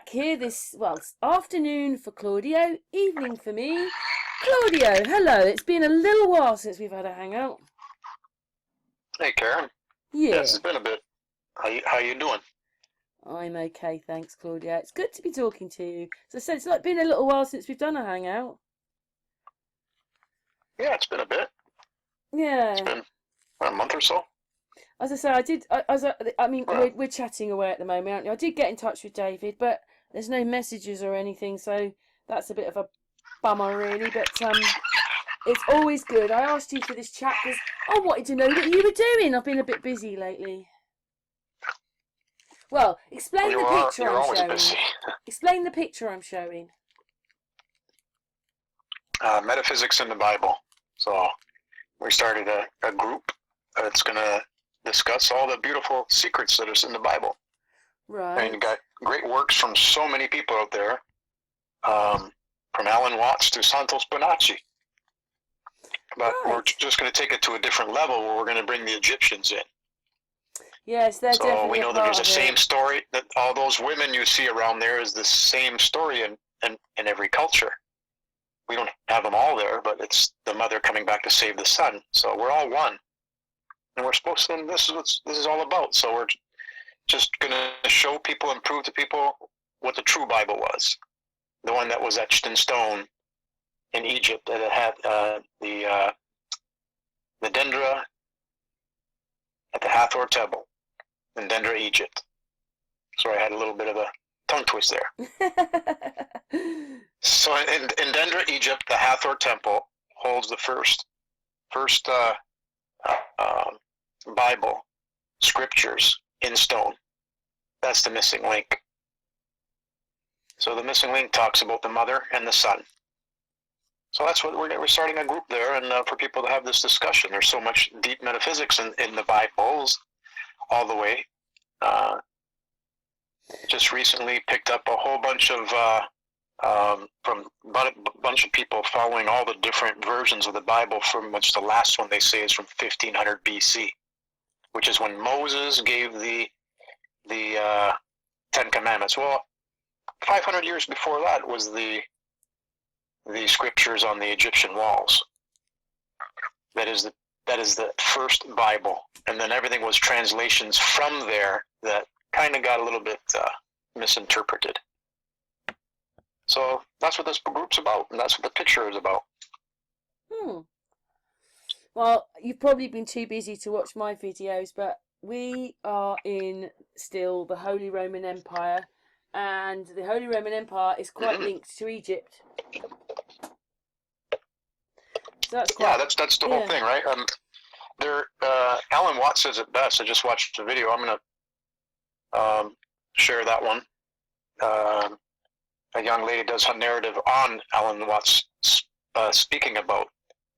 back here this, well, afternoon for Claudio, evening for me. Claudio, hello. It's been a little while since we've had a hangout. Hey, Karen. Yeah. Yes, it's been a bit. How you doing? I'm okay, thanks, Claudio. It's good to be talking to you. As I said, it's like been a little while since we've done a hangout. Yeah, it's been a bit. Yeah. It's been a month or so. As I say, we're chatting away at the moment, aren't you? I did get in touch with David, but there's no messages or anything, so that's a bit of a bummer, really. But it's always good. I asked you for this chat because I wanted to know what you were doing. I've been a bit busy lately. Well, explain the picture I'm showing. Busy. Explain the picture I'm showing. Metaphysics in the Bible. So we started a group that's going to discuss all the beautiful secrets that are in the Bible. Right. And you got great works from so many people out there, from Alan Watts to Santos Bonacci. But we're just going to take it to a different level where we're going to bring the Egyptians in. Yes, they're definitely. So we know that there's the same story, that all those women you see around there is the same story in every culture. We don't have them all there, but it's the mother coming back to save the son. So we're all one. And we're supposed to, and this is what this is all about. So we're just going to show people and prove to people what the true Bible was. The one that was etched in stone in Egypt, that it had the Dendra at the Hathor Temple in Dendra, Egypt. Sorry, I had a little bit of a tongue twist there. So in Dendra, Egypt, the Hathor Temple holds the first Bible scriptures in stone. That's the missing link. So the missing link talks about the mother and the son. So that's what we're starting a group there, and for people to have this discussion. There's so much deep metaphysics in the Bibles, all the way. Just recently picked up a whole bunch of from a bunch of people following all the different versions of the Bible, from which the last one they say is from 1500 BC, which is when Moses gave the Ten Commandments. Well, 500 years before that was the scriptures on the Egyptian walls. That is the first Bible, and then everything was translations from there that kind of got a little bit misinterpreted. So that's what this group's about, and that's what the picture is about. Well, you've probably been too busy to watch my videos, but we are in still the Holy Roman Empire, and the Holy Roman Empire is quite linked to Egypt. So that's that's the whole thing, right? Alan Watts says it best. I just watched the video. I'm going to share that one. A young lady does a narrative on Alan Watts speaking about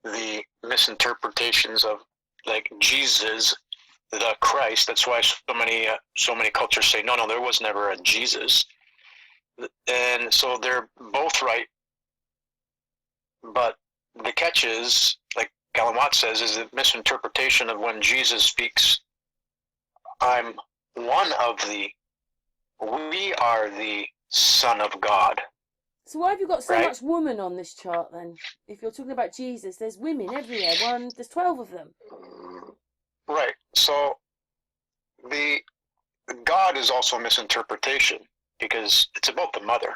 the misinterpretations of, like, Jesus, the Christ. That's why so many cultures say no, there was never a Jesus. And so they're both right, but the catch is, like Alan Watts says, is a misinterpretation of when Jesus speaks, we are the Son of God. So why have you got so much woman on this chart then? If you're talking about Jesus, there's women everywhere. There's 12 of them. Right. So the God is also a misinterpretation because it's about the mother.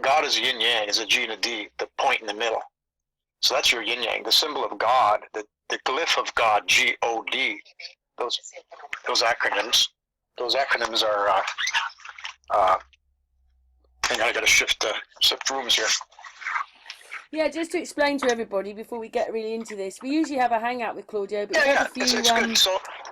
God is YinYang, is a G and a D, the point in the middle. So that's your YinYang, the symbol of God, the glyph of God, G-O-D. Those acronyms. Those acronyms are. Hang on, I got to shift rooms here. Yeah, just to explain to everybody before we get really into this, we usually have a hangout with Claudio, but we've had a few. It's good.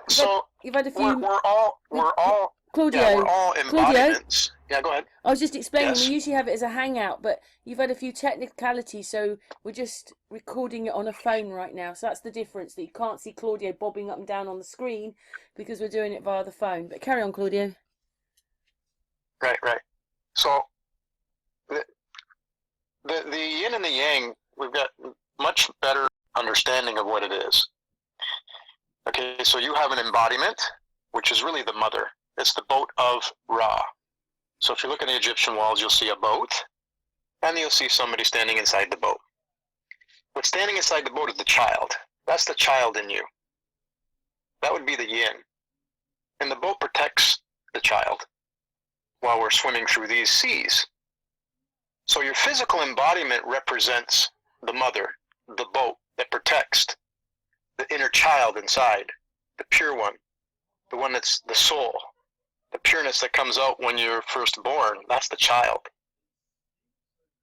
So you've had a few. We're all Claudio. Yeah, we're all embodiments. Yeah, go ahead. I was just explaining. Yes. We usually have it as a hangout, but you've had a few technicalities, so we're just recording it on a phone right now. So that's the difference, that you can't see Claudio bobbing up and down on the screen because we're doing it via the phone. But carry on, Claudio. Right. So the yin and the yang, we've got much better understanding of what it is. Okay, so you have an embodiment, which is really the mother. It's the boat of Ra. So if you look at the Egyptian walls, you'll see a boat, and you'll see somebody standing inside the boat. What's standing inside the boat is the child. That's the child in you. That would be the yin. And the boat protects the child while we're swimming through these seas. So your physical embodiment represents the mother, the boat that protects the inner child inside, the pure one, the one that's the soul, the pureness that comes out when you're first born. That's the child.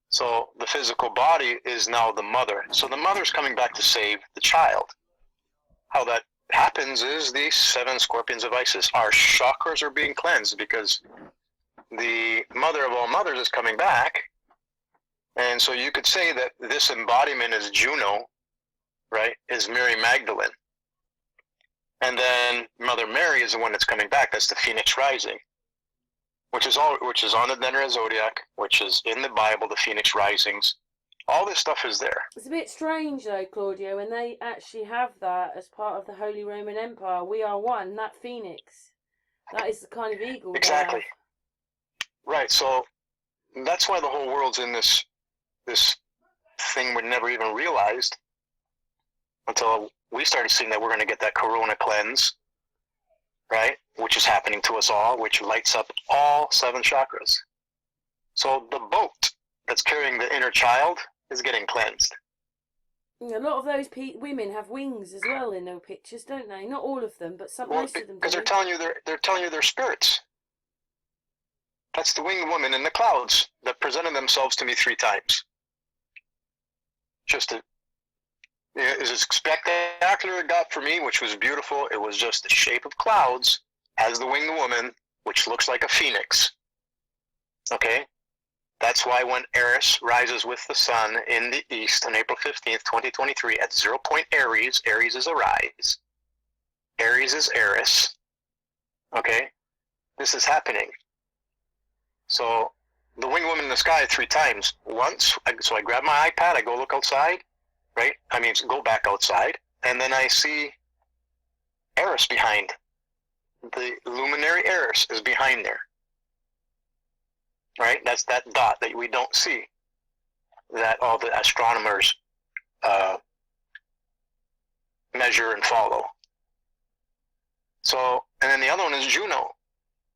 So the physical body is now the mother. So the mother's coming back to save the child. How that happens is these 7 scorpions of Isis. Our chakras are being cleansed because the mother of all mothers is coming back. And so you could say that this embodiment is Juno, right, is Mary Magdalene. And then Mother Mary is the one that's coming back. That's the Phoenix Rising, which is on the Dendera Zodiac, which is in the Bible, the Phoenix Risings. All this stuff is there. It's a bit strange, though, Claudio, when they actually have that as part of the Holy Roman Empire. We are one, that Phoenix. That is the kind of eagle. Exactly. Right, so that's why the whole world's in this thing we never even realized until we started seeing that we're going to get that corona cleanse, right? Which is happening to us all, which lights up all 7 chakras. So the boat that's carrying the inner child is getting cleansed. A lot of those women have wings as well in their pictures, don't they? Not all of them, but most of them do. Because they're telling you they're spirits. That's the winged woman in the clouds that presented themselves to me 3 times. Just as spectacular it got for me, which was beautiful. It was just the shape of clouds as the winged woman, which looks like a phoenix. Okay? That's why when Eris rises with the sun in the east on April 15th, 2023 at 0 point Aries, Aries is a rise. Aries is Eris. Okay? This is happening. So the winged woman in the sky 3 times. Once, so I grab my iPad, I go look outside, right? I mean, go back outside, and then I see Eris behind. The luminary Eris is behind there. Right? That's that dot that we don't see, that all the astronomers measure and follow. So, and then the other one is Juno.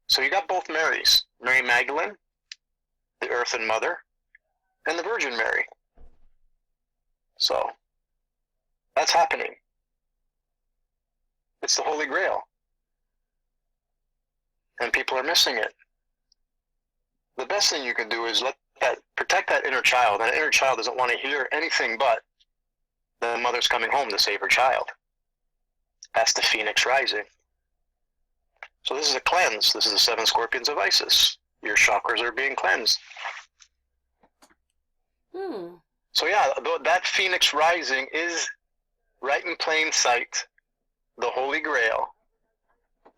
So you got both Marys, Mary Magdalene, the Earthen Mother, and the Virgin Mary. So, that's happening. It's the Holy Grail. And people are missing it. The best thing you can do is protect that inner child. That inner child doesn't want to hear anything but the mother's coming home to save her child. That's the Phoenix Rising. So this is a cleanse. This is the 7 scorpions of Isis. Your chakras are being cleansed. So yeah, that Phoenix Rising is right in plain sight, the Holy Grail.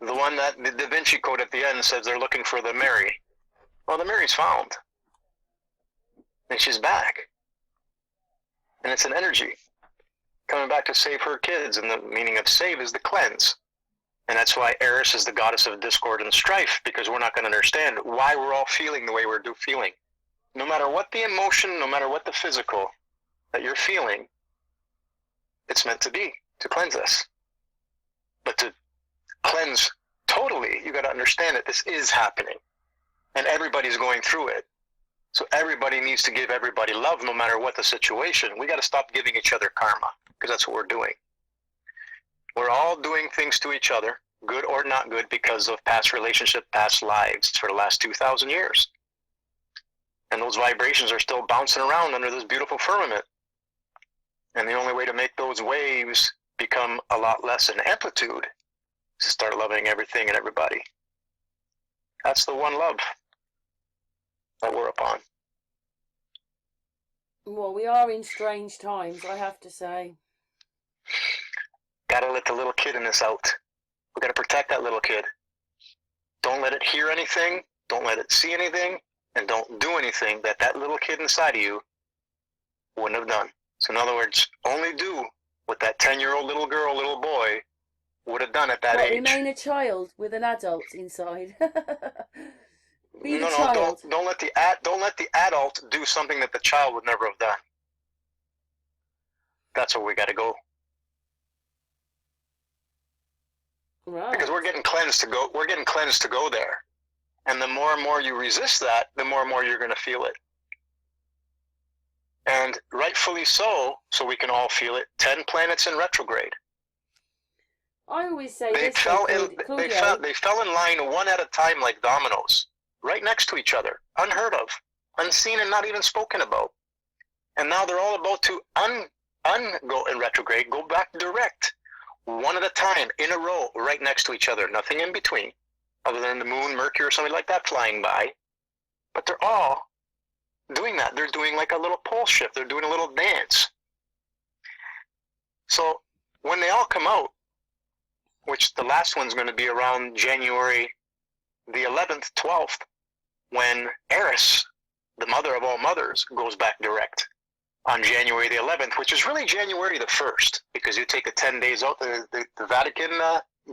The one that the Da Vinci Code at the end says they're looking for the Mary. Well, the Mary's found. And she's back. And it's an energy coming back to save her kids. And the meaning of save is the cleanse. And that's why Eris is the goddess of discord and strife, because we're not going to understand why we're all feeling the way we're feeling. No matter what the emotion, no matter what the physical that you're feeling, it's meant to be, to cleanse us. But to cleanse totally, you got to understand that this is happening. And everybody's going through it. So everybody needs to give everybody love no matter what the situation. We got to stop giving each other karma, because that's what we're doing. We're all doing things to each other, good or not good, because of past relationship, past lives for the last 2,000 years. And those vibrations are still bouncing around under this beautiful firmament. And the only way to make those waves become a lot less in amplitude is to start loving everything and everybody. That's the one love that we're upon. Well, we are in strange times, I have to say. Gotta let the little kid in us out. We gotta protect that little kid. Don't let it hear anything, don't let it see anything, and don't do anything that little kid inside of you wouldn't have done. So in other words, only do what that 10-year-old little girl, little boy would have done at that age. Remain a child with an adult inside. Be the child. Don't let the adult do something that the child would never have done. That's where we got to go. Right. Because we're getting cleansed to go. We're getting cleansed to go there, and the more and more you resist that, the more and more you're going to feel it. And rightfully so. So we can all feel it. 10 planets in retrograde. I always say They fell in line one at a time like dominoes, right next to each other, unheard of, unseen, and not even spoken about. And now they're all about to go in retrograde, go back direct, one at a time, in a row, right next to each other, nothing in between, other than the moon, Mercury, or something like that flying by. But they're all doing that. They're doing like a little pole shift. They're doing a little dance. So when they all come out, which the last one's going to be around January the 11th, 12th, when Eris, the mother of all mothers, goes back direct on January the 11th, which is really January the 1st, because you take the 10 days out, the Vatican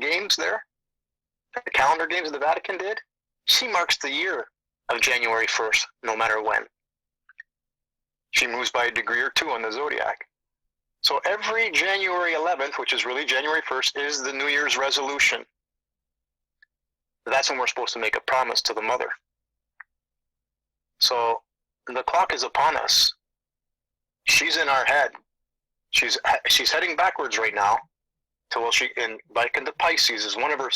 games there, the calendar games the Vatican did, she marks the year of January 1st, no matter when. She moves by a degree or two on the zodiac. So every January 11th, which is really January 1st, is the New Year's resolution. That's when we're supposed to make a promise to the mother. So the clock is upon us. She's in our head. She's heading backwards right now. Back into Pisces is one of her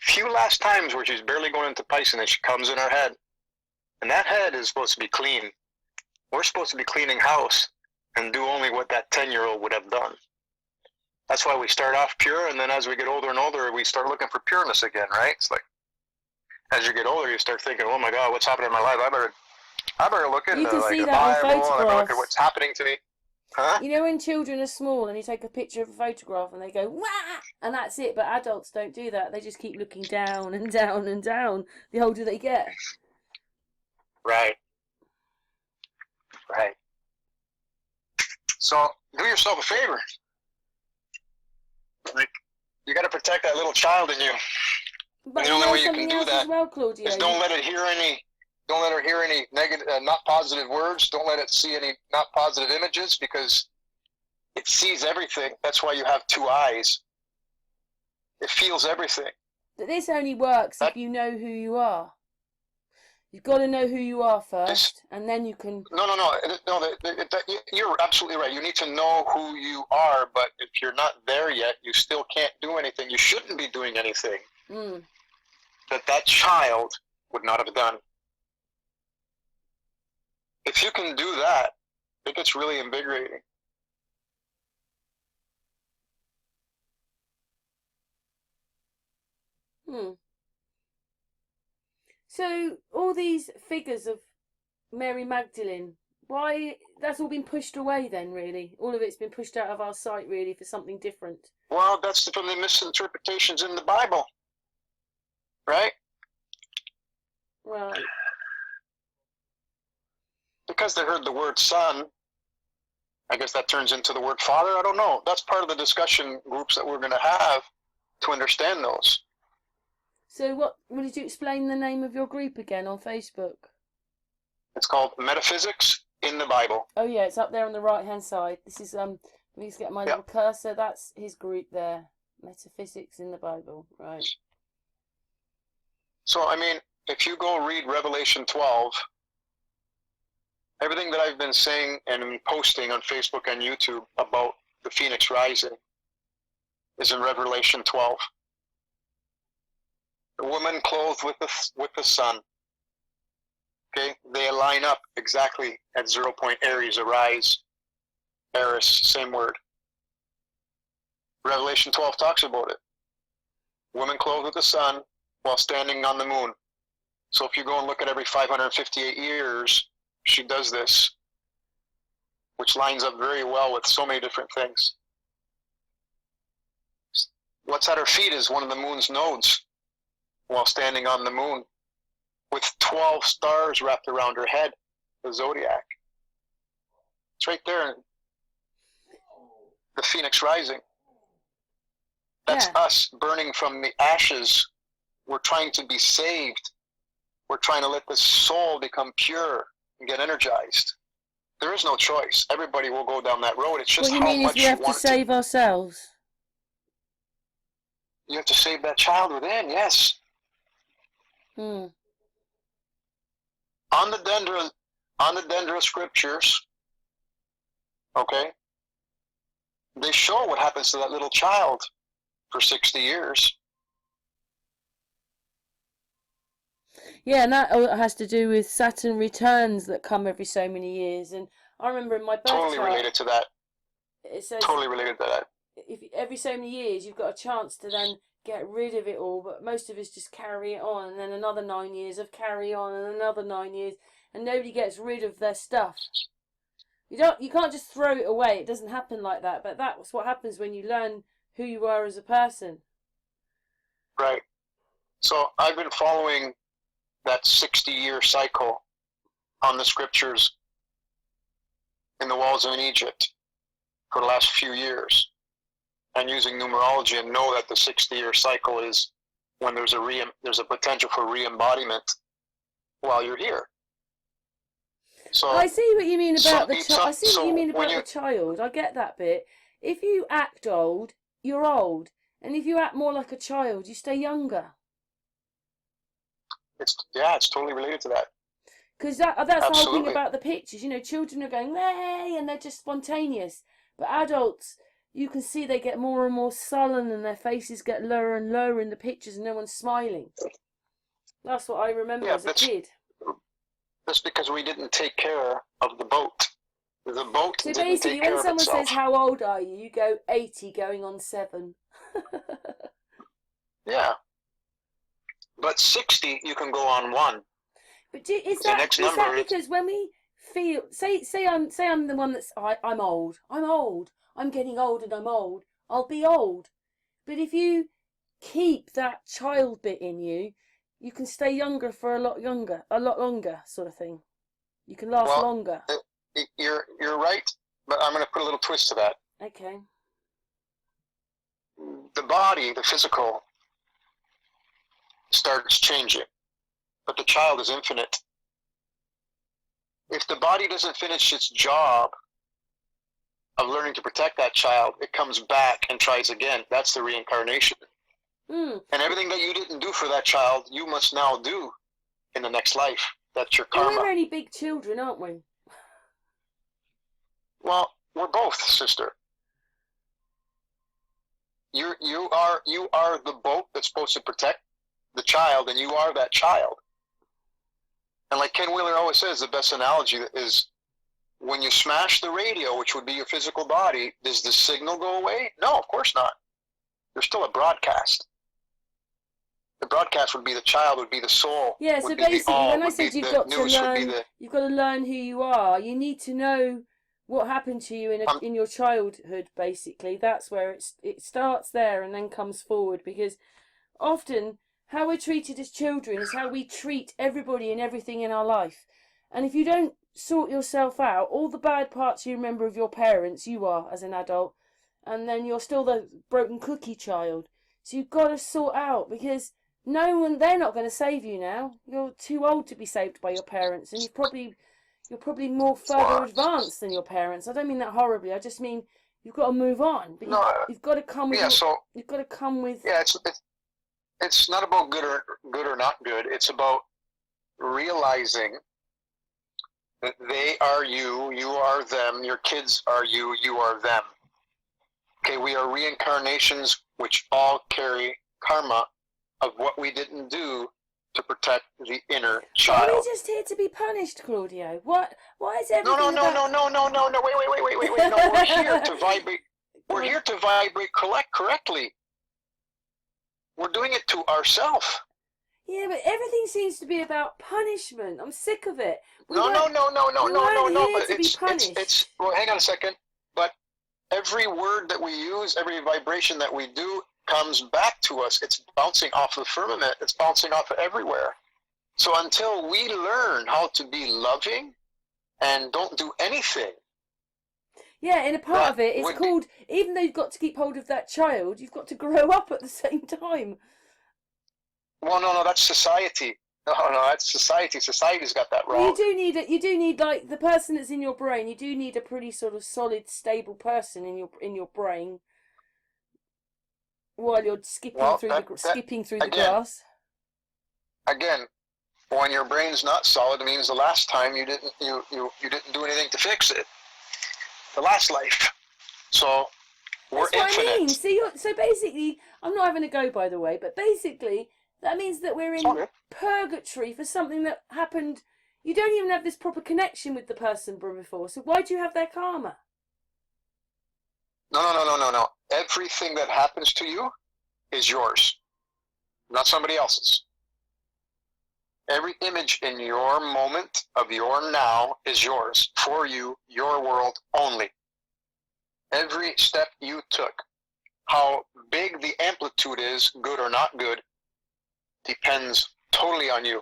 few last times where she's barely going into Pisces, and then she comes in our head. And that head is supposed to be clean. We're supposed to be cleaning house and do only what that 10-year-old would have done. That's why we start off pure, and then as we get older and older, we start looking for pureness again, right? It's like, as you get older, you start thinking, oh my God, what's happening in my life? I better look into like the Bible, I better look at what's happening to me. Huh? You know when children are small and you take a picture of a photograph and they go, wah! And that's it, but adults don't do that. They just keep looking down and down and down the older they get. Right. Right. So do yourself a favor. Like, you got to protect that little child in you. But and the only way you can do that Claudio, is don't let her hear any negative, not positive words. Don't let it see any not positive images, because it sees everything. That's why you have two eyes. It feels everything. But this only works if you know who you are. You've got to know who you are first, and then you can... No. You're absolutely right. You need to know who you are, but if you're not there yet, you still can't do anything. You shouldn't be doing anything that child would not have done. If you can do that, it gets really invigorating. So, all these figures of Mary Magdalene, why, that's all been pushed away then, really? All of it's been pushed out of our sight, really, for something different. Well, that's from the misinterpretations in the Bible. Right? Right. Because they heard the word son, I guess that turns into the word father. I don't know. That's part of the discussion groups that we're going to have to understand those. So what did you explain the name of your group again on Facebook? It's called Metaphysics in the Bible. Oh yeah, it's up there on the right hand side. This is let me just get my little cursor. That's his group there. Metaphysics in the Bible, right. So I mean, if you go read Revelation 12, everything that I've been saying and posting on Facebook and YouTube about the Phoenix Rising is in Revelation 12. The woman clothed with the sun. Okay, they line up exactly at 0 point Aries, arise, Eris, same word. Revelation 12 talks about it. Woman clothed with the sun while standing on the moon. So if you go and look at every 558 years, she does this, which lines up very well with so many different things. What's at her feet is one of the moon's nodes while standing on the moon, with 12 stars wrapped around her head, the zodiac. It's right there, the Phoenix Rising. That's us burning from the ashes. We're trying to be saved we're trying to let the soul become pure and get energized. There is no choice. Everybody will go down that road. It's just what you how mean much is we have to save ourselves. You have to save that child within, yes. On the Dendra scriptures, okay, they show what happens to that little child for 60 years. Yeah, and that has to do with Saturn returns that come every so many years. And I remember in my birth Totally chart, related to that. It says totally related to that. If every so many years you've got a chance to then get rid of it all, but most of us just carry it on, and then another 9 years of carry on, and another 9 years, and nobody gets rid of their stuff. You can't just throw it away. It doesn't happen like that. But that's what happens when you learn who you are as a person. Right. So I've been following that 60-year cycle on the scriptures in the walls of Egypt for the last few years, and using numerology, and know that the 60-year cycle is when there's a potential for re-embodiment while you're here. So I see what you mean about the child. I see so what you mean about when the child. I get that bit. If you act old, you're old, and if you act more like a child, you stay younger. It's totally related to that. Because that's the whole thing Absolutely. about the pictures. You know, children are going, hey, and they're just spontaneous. But adults, you can see they get more and more sullen, and their faces get lower and lower in the pictures, and no one's smiling. That's what I remember as a kid. That's because we didn't take care of the boat. The boat So didn't basically, take care when of someone itself. says, how old are you? You go 80 going on 7. Yeah. But 60, you can go on 1. But is that because when we feel, say I'm the one that's I'm old, I'm getting old, and I'm old, I'll be old. But if you keep that child bit in you, you can stay younger for a lot longer, sort of thing. You can last longer. You're right, but I'm going to put a little twist to that. Okay. The body, the physical, starts changing, but the child is infinite. If the body doesn't finish its job of learning to protect that child, it comes back and tries again. That's the reincarnation. And everything that you didn't do for that child, you must now do in the next life. That's your karma. Well, we're only big children, aren't we? Well, we're both, sister. You are the boat that's supposed to protect the child, and you are that child. And like Ken Wheeler always says, the best analogy is when you smash the radio, which would be your physical body, does the signal go away? No, of course not. There's still a broadcast. The broadcast would be the child, would be the soul. Yeah, so basically, when I said you've got to learn who you are, you need to know what happened to you in your childhood. Basically, that's where it starts there and then comes forward. Because often, how we're treated as children is how we treat everybody and everything in our life. And if you don't sort yourself out, all the bad parts you remember of your parents, you are as an adult, and then you're still the broken cookie child. So you've got to sort out, because they're not going to save you now. You're too old to be saved by your parents, and you're probably more further advanced than your parents. I don't mean that horribly. I just mean you've got to move on. But you've got to come with. You've got to come with. Yeah, it's not about good or not good. It's about realizing that they are you, you are them, your kids are you, you are them. Okay, we are reincarnations which all carry karma of what we didn't do to protect the inner child. Are we just here to be punished, Claudio? What? Why is everything No, wait. No, we're here to vibrate. We're here to vibrate correctly. We're doing it to ourselves. Yeah, but everything seems to be about punishment. I'm sick of it. No. But it's. Well, hang on a second. But every word that we use, every vibration that we do, comes back to us. It's bouncing off the firmament. It's bouncing off of everywhere. So until we learn how to be loving and don't do anything. Yeah, and a part of it is called, even though you've got to keep hold of that child, you've got to grow up at the same time. Well, no, that's society. No, that's society. Society's got that wrong. Well, you do need like the person that's in your brain. You do need a pretty sort of solid, stable person in your brain while you're skipping through the grass. Again, when your brain's not solid, it means the last time you didn't do anything to fix it. The last life. So we're That's infinite. what I mean. So basically, I'm not having a go, by the way, but basically that means that we're in purgatory for something that happened. You don't even have this proper connection with the person before. So why do you have their karma? No. Everything that happens to you is yours, not somebody else's. Every image in your moment of your now is yours, for you, your world only. Every step you took, how big the amplitude is, good or not good, depends totally on you.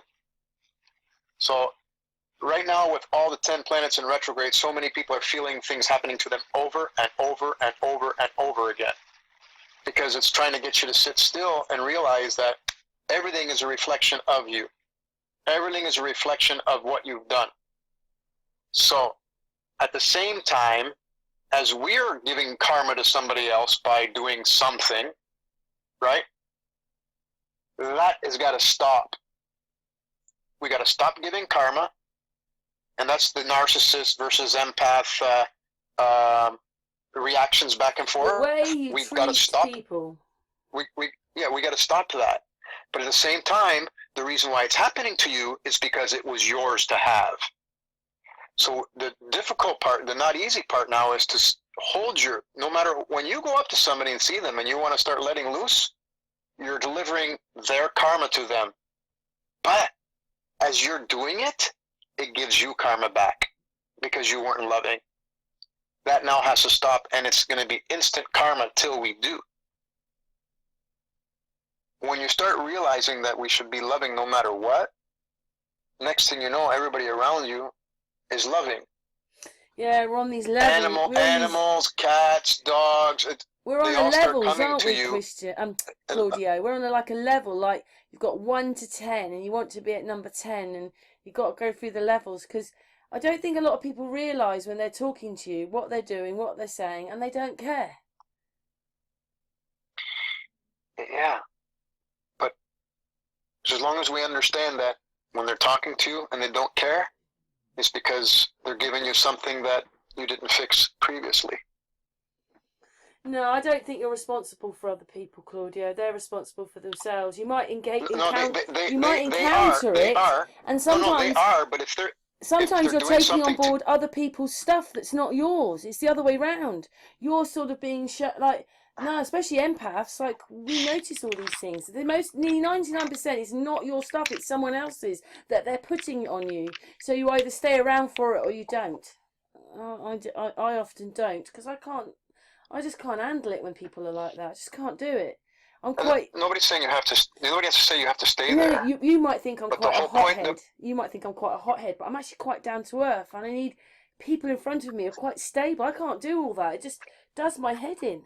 So right now with all the 10 planets in retrograde, so many people are feeling things happening to them over and over and over and over again. Because it's trying to get you to sit still and realize that everything is a reflection of you. Everything is a reflection of what you've done. So at the same time, as we're giving karma to somebody else by doing something, right? That has got to stop. We got to stop giving karma, and that's the narcissist versus empath reactions back and forth. The way you We've treat got to stop. people. We got to stop to that. But at the same time, the reason why it's happening to you is because it was yours to have. So the difficult part, the not easy part now is to hold no matter when you go up to somebody and see them and you want to start letting loose, you're delivering their karma to them. But as you're doing it, it gives you karma back because you weren't loving. That now has to stop, and it's going to be instant karma till we do. When you start realizing that we should be loving no matter what, next thing you know, everybody around you is loving. Yeah, we're on these levels. Animals, cats, dogs. We're on the levels, aren't we, Christian? Claudio, we're on a level, like you've got 1 to 10, and you want to be at number 10, and you've got to go through the levels, because I don't think a lot of people realise when they're talking to you what they're doing, what they're saying, and they don't care. Yeah. But as long as we understand that when they're talking to you and they don't care, it's because they're giving you something that you didn't fix previously. No, I don't think you're responsible for other people, Claudio. They're responsible for themselves. You might encounter it, and sometimes they are. But if they're sometimes you're taking on board other people's stuff that's not yours. It's the other way round. You're sort of being no, especially empaths. Like we notice all these things. Nearly 99% is not your stuff. It's someone else's that they're putting on you. So you either stay around for it or you don't. I often don't because I just can't handle it when people are like that. I just can't do it. Nobody's saying you have to. Nobody has to say you have to stay there. No, you might think I'm quite a hothead. You might think I'm quite a hothead, but I'm actually quite down to earth, and I need people in front of me who are quite stable. I can't do all that. It just does my head in.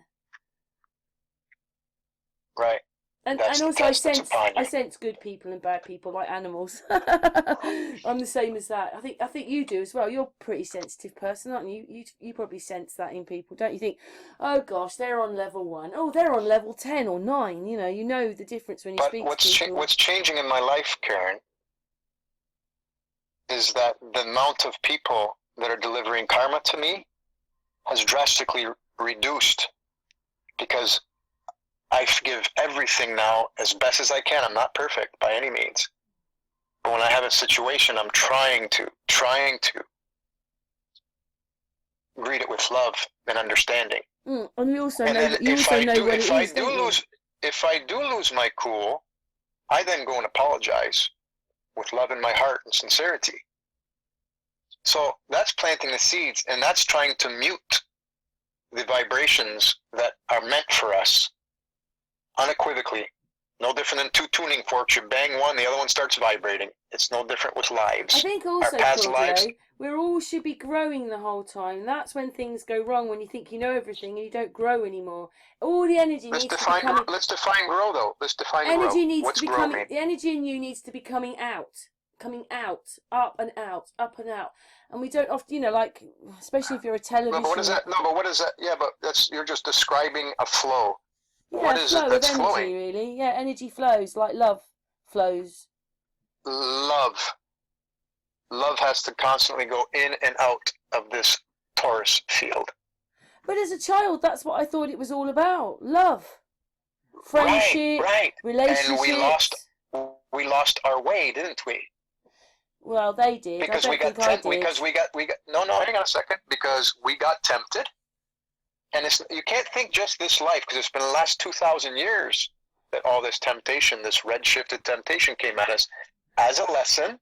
Right. And also I sense good people and bad people like animals. I'm the same as that. I think you do as well. You're a pretty sensitive person, aren't you? You probably sense that in people, don't you? Think, oh gosh, they're on level 1. Oh, they're on level 10 or 9. You know the difference when you speak to people. What's changing in my life, Karen, is that the amount of people that are delivering karma to me has drastically reduced because I give everything now as best as I can. I'm not perfect by any means. But when I have a situation, I'm trying to greet it with love and understanding. And you also and know then you also know what it is. If I do lose my cool, I then go and apologize with love in my heart and sincerity. So that's planting the seeds, and that's trying to mute the vibrations that are meant for us. Unequivocally, no different than 2 tuning forks. You bang one, the other one starts vibrating. It's no different with lives. I think also, Claudio, we're all should be growing the whole time. That's when things go wrong, when you think you know everything and you don't grow anymore. All the energy needs to be coming. Let's define grow, though. Let's define energy grow. needs What's to be grow coming. mean? The energy in you needs to be coming out, up and out, up and out. And we don't often, like, especially if you're a television. No, but what is that? No, but what is that? Yeah, but you're just describing a flow. Yeah, what is flow it that's of energy, flowing? really. Yeah, energy flows like love flows. Love has to constantly go in and out of this torus field. But as a child, that's what I thought it was all about. Love, friendship, right. relationships. And we lost our way, didn't we? Well, they did. Because I don't think I did. Because we got no, hang on a second. Because we got tempted. And you can't think just this life, because it's been the last 2,000 years that all this temptation, this red-shifted temptation came at us as a lesson,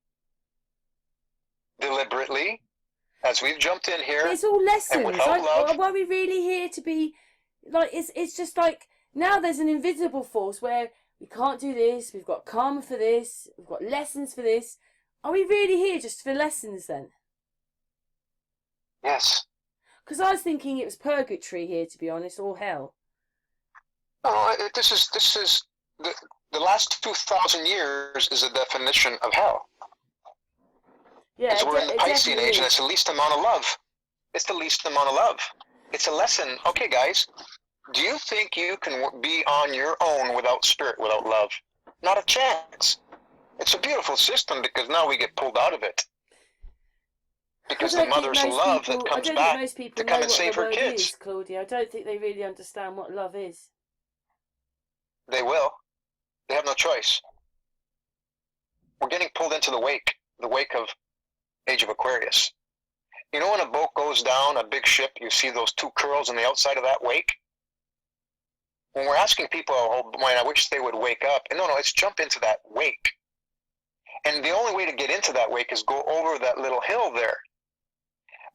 deliberately, as we've jumped in here. It's all lessons. And without love. Are we really here to be, like, it's just like, now there's an invisible force where we can't do this, we've got karma for this, we've got lessons for this. Are we really here just for lessons then? Yes. Because I was thinking it was purgatory here, to be honest, or hell. No, this is the last 2,000 years is a definition of hell. Yeah, because we're in the Piscean age, and it's the least amount of love. It's the least amount of love. It's a lesson. Okay, guys, do you think you can be on your own without spirit, without love? Not a chance. It's a beautiful system because now we get pulled out of it. Because the mother's love that comes back to come and save her kids. Claudia, I don't think they really understand what love is. They will. They have no choice. We're getting pulled into the wake of Age of Aquarius. You know when a boat goes down, a big ship, you see those two curls on the outside of that wake? When we're asking people, oh, man, I wish they would wake up. And no, it's jump into that wake. And the only way to get into that wake is go over that little hill there.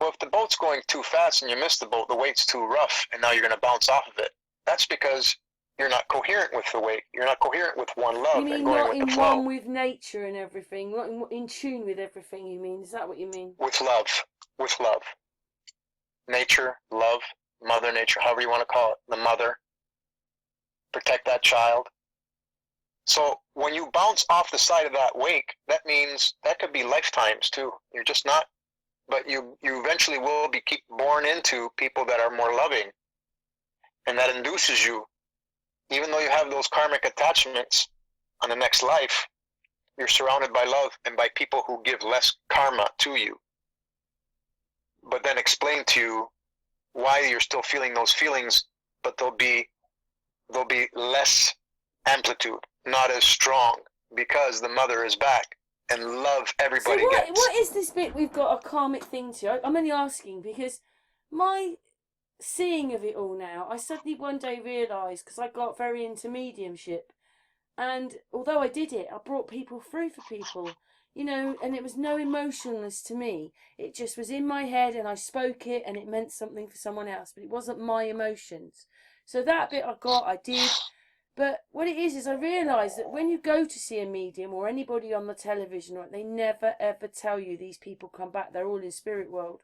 Well, if the boat's going too fast and you miss the boat, the wake's too rough, and now you're going to bounce off of it. That's because you're not coherent with the wake. You're not coherent with one love and going with the flow. You mean not in one with nature and everything, not in tune with everything, you mean? Is that what you mean? With love. With love. Nature, love, Mother Nature, however you want to call it, the mother. Protect that child. So when you bounce off the side of that wake, that means that could be lifetimes too. You're just not, but you eventually will be born into people that are more loving. And that induces you, even though you have those karmic attachments on the next life, you're surrounded by love and by people who give less karma to you. But then explain to you why you're still feeling those feelings, but they'll be less amplitude, not as strong, because the mother is back and love everybody gets. What is this bit we've got a karmic thing to? I'm only asking because my seeing of it all now, I suddenly one day realised, because I got very into mediumship, and although I did it, I brought people through for people, and it was no emotionless to me. It just was in my head and I spoke it and it meant something for someone else, but it wasn't my emotions. So that bit I did. But what it is I realised that when you go to see a medium or anybody on the television, they never ever tell you these people come back. They're all in spirit world,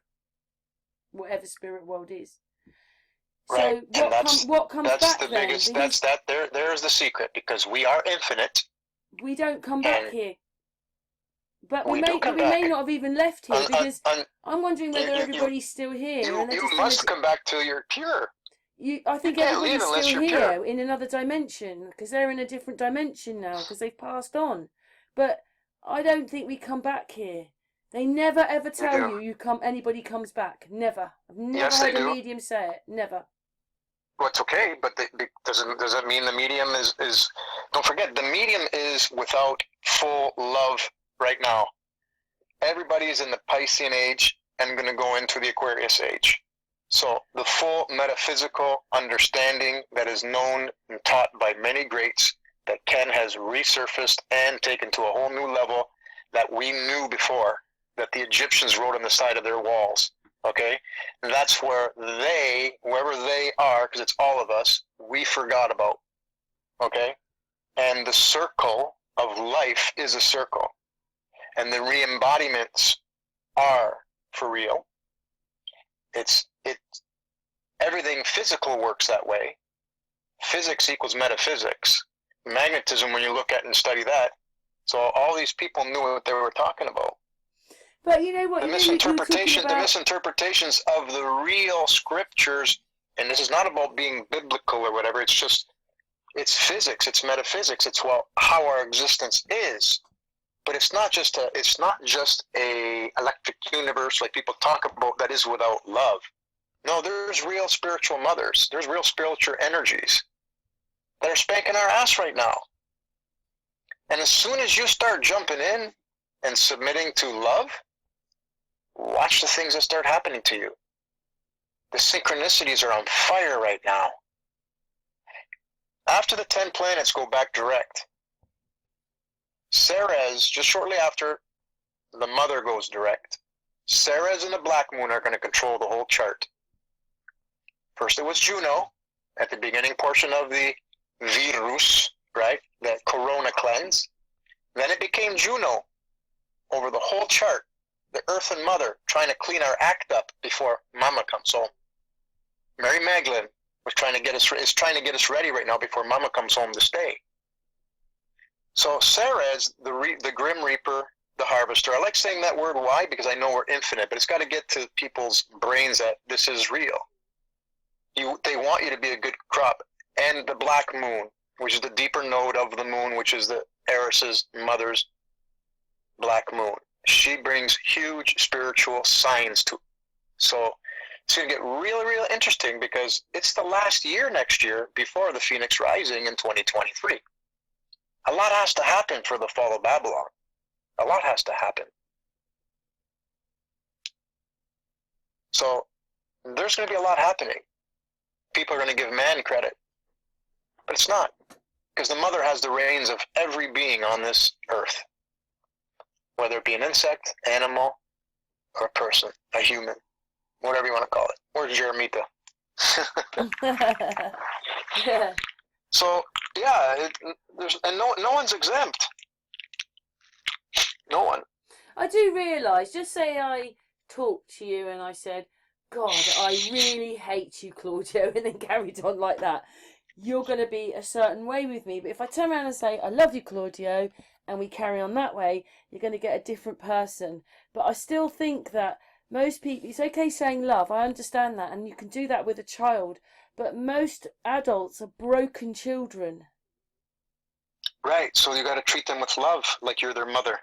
whatever spirit world is. Right. So what comes back the then? Biggest, there's the secret, because we are infinite. We don't come back here. But we may not have even left here, because I'm wondering whether everybody's still here. You must come back till you're pure. I think everybody's still here in another dimension, because they're in a different dimension now, because they've passed on. But I don't think we come back here. They never ever tell you anybody comes back. Never. I've never heard a medium say it. Never. Well, it's okay, but does that mean the medium is? Don't forget, the medium is without full love right now. Everybody is in the Piscean age and going to go into the Aquarius age. So the full metaphysical understanding that is known and taught by many greats, that Ken has resurfaced and taken to a whole new level that we knew before, that the Egyptians wrote on the side of their walls. Okay, and that's where wherever they are, because it's all of us, we forgot about. Okay, and the circle of life is a circle, and the re-embodiments are for real. Everything physical works that way. Physics equals metaphysics. Magnetism, when you look at and study that. So all these people knew what they were talking about. But you know what? The misinterpretations of the real scriptures, and this is not about being biblical or whatever, it's physics, it's metaphysics, it's how our existence is. But it's not just a electric universe like people talk about that is without love. No, there's real spiritual mothers. There's real spiritual energies that are spanking our ass right now. And as soon as you start jumping in and submitting to love, watch the things that start happening to you. The synchronicities are on fire right now. After the 10 planets go back direct, Ceres, just shortly after, the mother goes direct. Ceres and the Black Moon are going to control the whole chart. First it was Juno at the beginning portion of the virus, right? The corona cleanse. Then it became Juno over the whole chart, the Earth and Mother, trying to clean our act up before Mama comes home. Mary Magdalene is trying to get us ready right now before Mama comes home to stay. So Ceres, the Grim Reaper, the Harvester. I like saying that word. Why? Because I know we're infinite, but it's got to get to people's brains that this is real. They want you to be a good crop. And the Black Moon, which is the deeper node of the moon, which is the Eris's mother's Black Moon. She brings huge spiritual signs to. So it's going to get really, really interesting because it's the last year next year before the Phoenix Rising in 2023. A lot has to happen for the fall of Babylon. A lot has to happen. So there's going to be a lot happening. People are going to give man credit, but it's not, because the mother has the reins of every being on this earth, whether it be an insect, animal, or a person, a human, whatever you want to call it. Where's Jeremita? Yeah. So yeah, no one's exempt. No one. I do realise, just say I talked to you and I said, God, I really hate you, Claudio, and then carried on like that. You're going to be a certain way with me. But if I turn around and say, I love you, Claudio, and we carry on that way, you're going to get a different person. But I still think that most people, it's okay saying love, I understand that, and you can do that with a child. But most adults are broken children. Right, so you got to treat them with love, like you're their mother.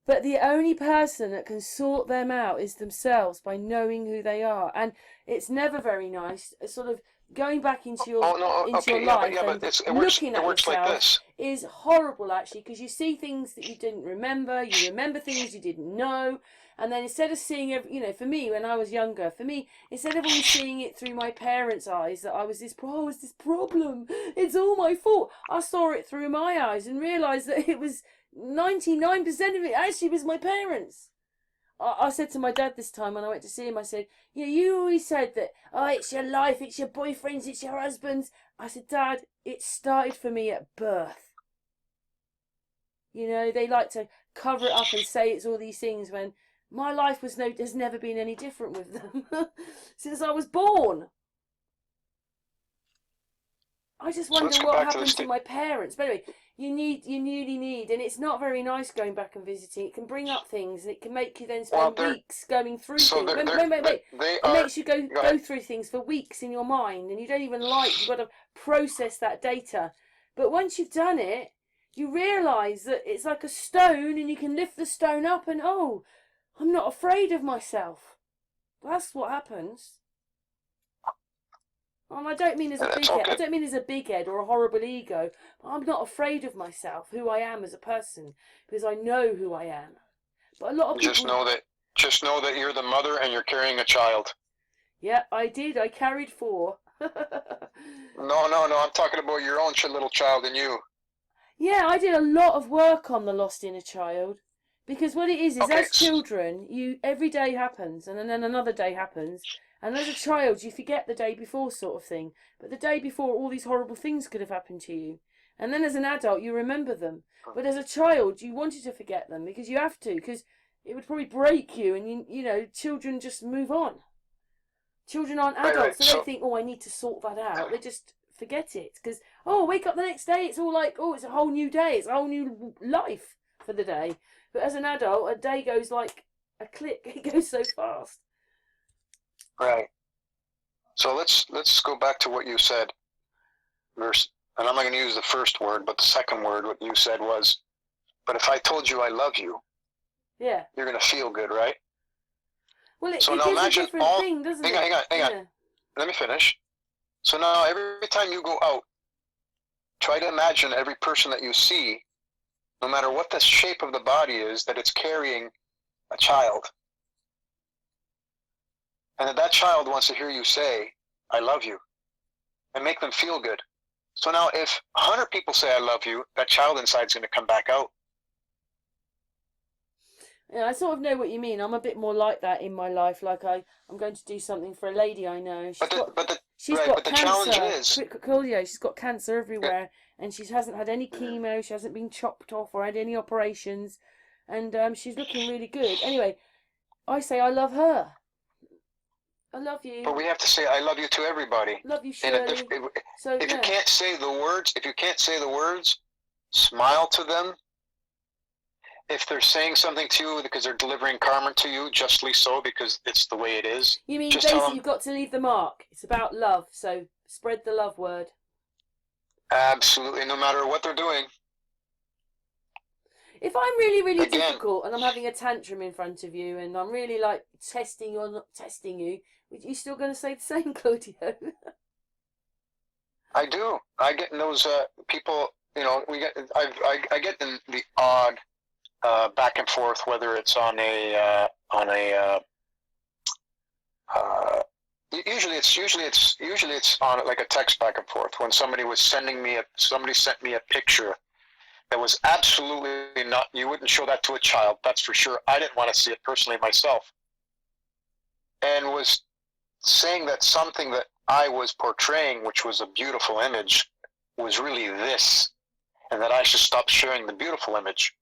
But the only person that can sort them out is themselves by knowing who they are. And it's never very nice, sort of going back into your life and looking at yourself is horrible, actually, because you see things that you didn't remember, you remember things you didn't know, and then instead of seeing, for me, when I was younger, instead of always seeing it through my parents' eyes, that I was this problem, it's all my fault, I saw it through my eyes and realised that it was 99% of it actually was my parents. I said to my dad this time when I went to see him, I said, you always said that, it's your life, it's your boyfriends, it's your husbands. I said, Dad, it started for me at birth. They like to cover it up and say it's all these things when my life has never been any different with them since I was born. I just wonder what happened to my parents. But anyway, you really need, and it's not very nice going back and visiting. It can bring up things, and it can make you then spend weeks going through things. Wait. It makes you go through things for weeks in your mind, and you don't even you've got to process that data. But once you've done it, you realise that it's like a stone, and you can lift the stone up, and I'm not afraid of myself. That's what happens. I don't mean as a big head. I don't mean as a big head or a horrible ego. But I'm not afraid of myself, who I am as a person, because I know who I am. But a lot of people just know that you're the mother and you're carrying a child. Yeah, I did. I carried 4. No. I'm talking about your own little child and you. Yeah, I did a lot of work on the lost inner child. Because what it is as children, every day happens, and then another day happens. And as a child, you forget the day before sort of thing. But the day before, all these horrible things could have happened to you. And then as an adult, you remember them. But as a child, you wanted to forget them because you have to. Because it would probably break you, and you know, children just move on. Children aren't adults, so they think, oh, I need to sort that out. They just forget it because, oh, wake up the next day, it's all like, oh, it's a whole new day, it's a whole new life for the day. But as an adult, a day goes like a click. It goes so fast. Right. So let's go back to what you said. And I'm not going to use the first word, but the second word, what you said was, but if I told you I love you, yeah, you're going to feel good, right? Well, it is a different thing, doesn't it? Hang on. Let me finish. So now every time you go out, try to imagine every person that you see, no matter what the shape of the body is, that it's carrying a child. And that child wants to hear you say, I love you, and make them feel good. So now if 100 people say I love you, that child inside is going to come back out. Yeah, I sort of know what you mean. I'm a bit more like that in my life. Like I'm going to do something for a lady I know. She's got cancer. Challenge is, Claudio, she's got cancer everywhere, and she hasn't had any chemo. She hasn't been chopped off or had any operations, and she's looking really good. Anyway, I say I love her. I love you. But we have to say I love you to everybody. Love you, Shirley. If you can't say the words, smile to them. If they're saying something to you because they're delivering karma to you, justly so, because it's the way it is. You mean basically you've got to leave the mark. It's about love, so spread the love word. Absolutely, no matter what they're doing. If I'm really, really difficult and I'm having a tantrum in front of you and I'm really like testing you or not testing you, are you still going to say the same, Claudio? I do. I get those people, you know, I get the odd back and forth, whether it's usually it's on like a text back and forth. When somebody sent me a picture that was absolutely not, you wouldn't show that to a child, that's for sure. I didn't want to see it personally myself, and was saying that something that I was portraying, which was a beautiful image, was really this, and that I should stop sharing the beautiful image.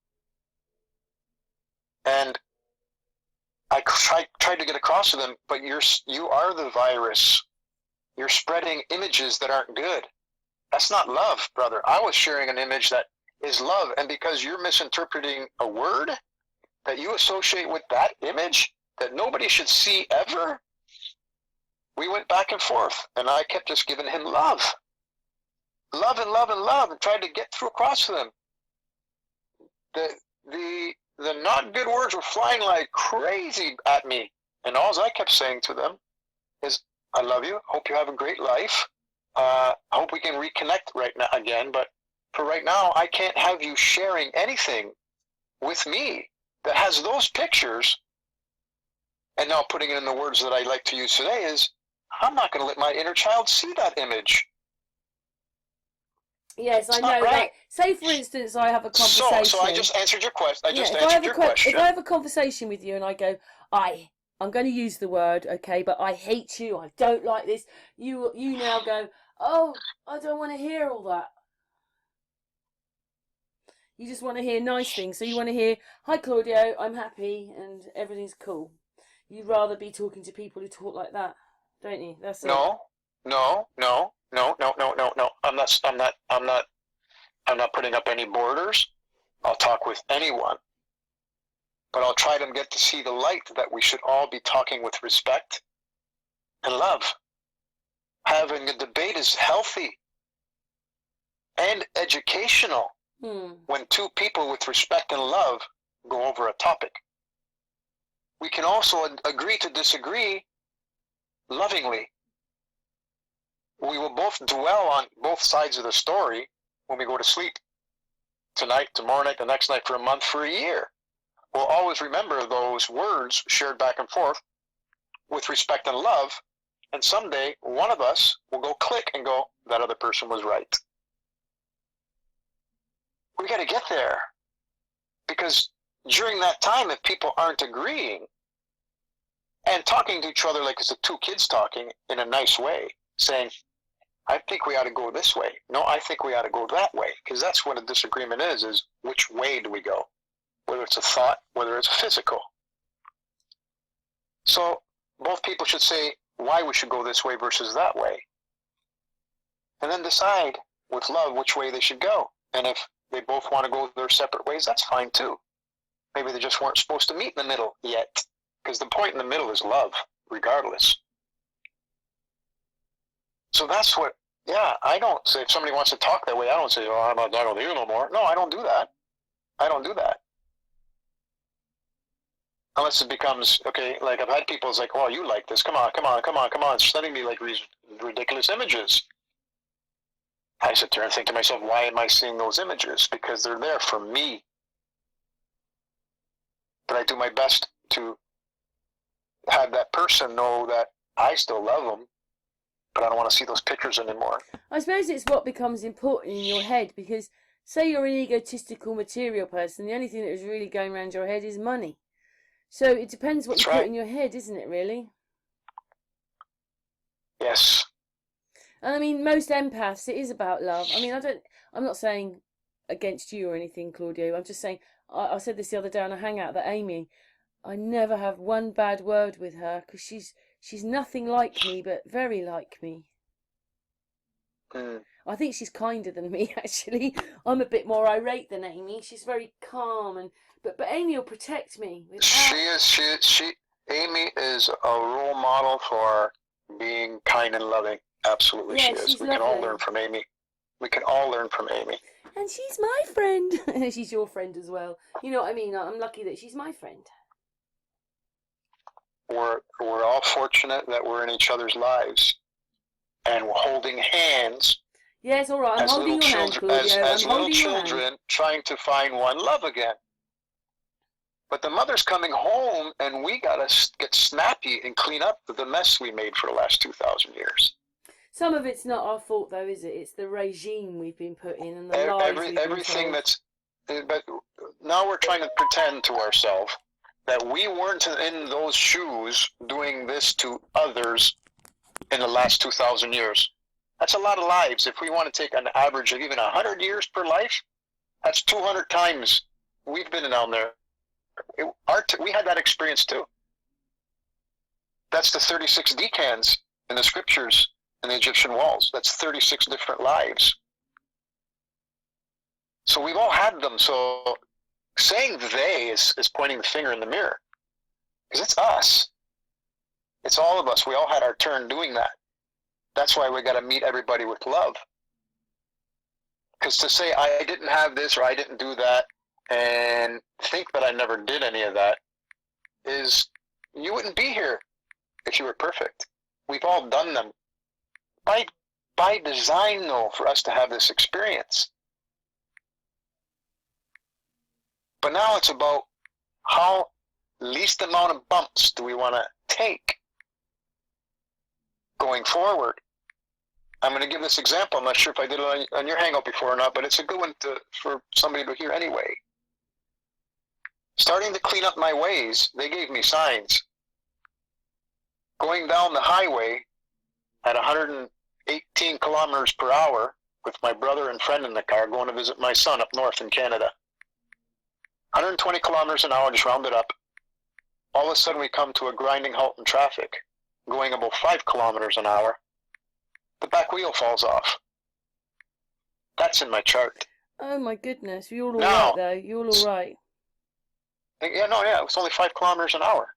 And I tried to get across to them, but you are the virus. You're spreading images that aren't good. That's not love, brother. I was sharing an image that is love, and because you're misinterpreting a word that you associate with that image that nobody should see ever, we went back and forth, and I kept just giving him love. Love and love and love, and tried to get through across to them. The not good words were flying like crazy at me. And all I kept saying to them is, I love you. Hope you have a great life. I hope we can reconnect right now again. But for right now, I can't have you sharing anything with me that has those pictures. And now putting it in the words that I like to use today is, I'm not going to let my inner child see that image. Yes, I know that. Say, for instance, I have a conversation. So I just answered your question. If I have a conversation with you and I go, I'm going to use the word, okay, but I hate you, I don't like this. You now go, oh, I don't want to hear all that. You just want to hear nice things. So you want to hear, hi, Claudio, I'm happy and everything's cool. You'd rather be talking to people who talk like that, don't you? That's it. No. I'm not putting up any borders. I'll talk with anyone. But I'll try to get to see the light that we should all be talking with respect and love. Having a debate is healthy and educational when two people with respect and love go over a topic. We can also agree to disagree lovingly. We will both dwell on both sides of the story when we go to sleep. Tonight, tomorrow night, the next night, for a month, for a year. We'll always remember those words shared back and forth with respect and love, and someday one of us will go click and go, that other person was right. We got to get there, because during that time, if people aren't agreeing and talking to each other like it's the two kids talking in a nice way, saying, I think we ought to go this way. No, I think we ought to go that way. Because that's what a disagreement is which way do we go? Whether it's a thought, whether it's physical. So both people should say why we should go this way versus that way. And then decide with love which way they should go. And if they both want to go their separate ways, that's fine too. Maybe they just weren't supposed to meet in the middle yet. Because the point in the middle is love, regardless. So that's what, I don't say, if somebody wants to talk that way, I don't say, oh, I'm not talking with you no more. No, I don't do that. I don't do that. Unless it becomes, okay, like I've had people, it's like, oh, you like this, come on, sending me like these ridiculous images. I sit there and think to myself, why am I seeing those images? Because they're there for me. But I do my best to have that person know that I still love them, but I don't want to see those pictures anymore. I suppose it's what becomes important in your head, because say you're an egotistical material person, the only thing that is really going around your head is money. So it depends what you put in your head, isn't it, really? Yes. And I mean, most empaths, it is about love. I mean, I'm not saying against you or anything, Claudio. I'm just saying, I said this the other day on a hangout, that Amy, I never have one bad word with her, because she's nothing like me, but very like me. I think she's kinder than me, actually. I'm a bit more irate than Amy. She's very calm, but Amy will protect me. Amy is a role model for being kind and loving. Absolutely, yeah, she is. We can all learn from Amy. We can all learn from Amy. And she's my friend. She's your friend as well. You know what I mean? I'm lucky that she's my friend. We're all fortunate that we're in each other's lives, and we're holding hands. Yes, all right. I'm holding your hand, Claudio. As little children trying to find one love again. But the mother's coming home, and we gotta get snappy and clean up the mess we made for the last 2,000 years. Some of it's not our fault, though, is it? It's the regime we've been put in and the lies we've been everything told. But now we're trying to pretend to ourselves that we weren't in those shoes doing this to others in the last 2,000 years. That's a lot of lives. If we want to take an average of even 100 years per life, that's 200 times we've been down there. We had that experience too. That's the 36 decans in the scriptures in the Egyptian walls. That's 36 different lives. So we've all had them. So saying they is pointing the finger in the mirror. Because it's us. It's all of us. We all had our turn doing that. That's why we got to meet everybody with love. Because to say I didn't have this or I didn't do that and think that I never did any of that is, you wouldn't be here if you were perfect. We've all done them. By design, though, for us to have this experience. But now it's about how least amount of bumps do we want to take going forward. I'm going to give this example. I'm not sure if I did it on your Hangout before or not, but it's a good one for somebody to hear anyway. Starting to clean up my ways, they gave me signs. Going down the highway at 118 kilometers per hour with my brother and friend in the car going to visit my son up north in Canada. 120 kilometers an hour, just round it up. All of a sudden we come to a grinding halt in traffic, going about 5 kilometers an hour. The back wheel falls off. That's in my chart. Oh my goodness, you're all right though. You're all right. Yeah, it was only 5 kilometers an hour.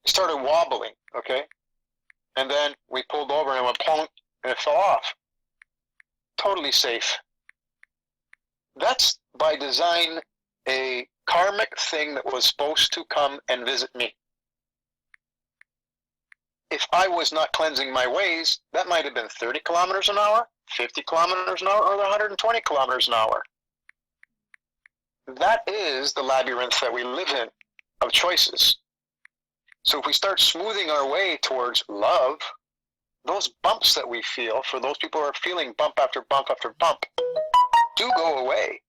It started wobbling, okay? And then we pulled over and it went plonk and it fell off. Totally safe. That's by design a karmic thing that was supposed to come and visit me. If I was not cleansing my ways, that might have been 30 kilometers an hour, 50 kilometers an hour, or 120 kilometers an hour. That is the labyrinth that we live in of choices. So if we start smoothing our way towards love, those bumps that we feel, for those people who are feeling bump after bump after bump, do go away.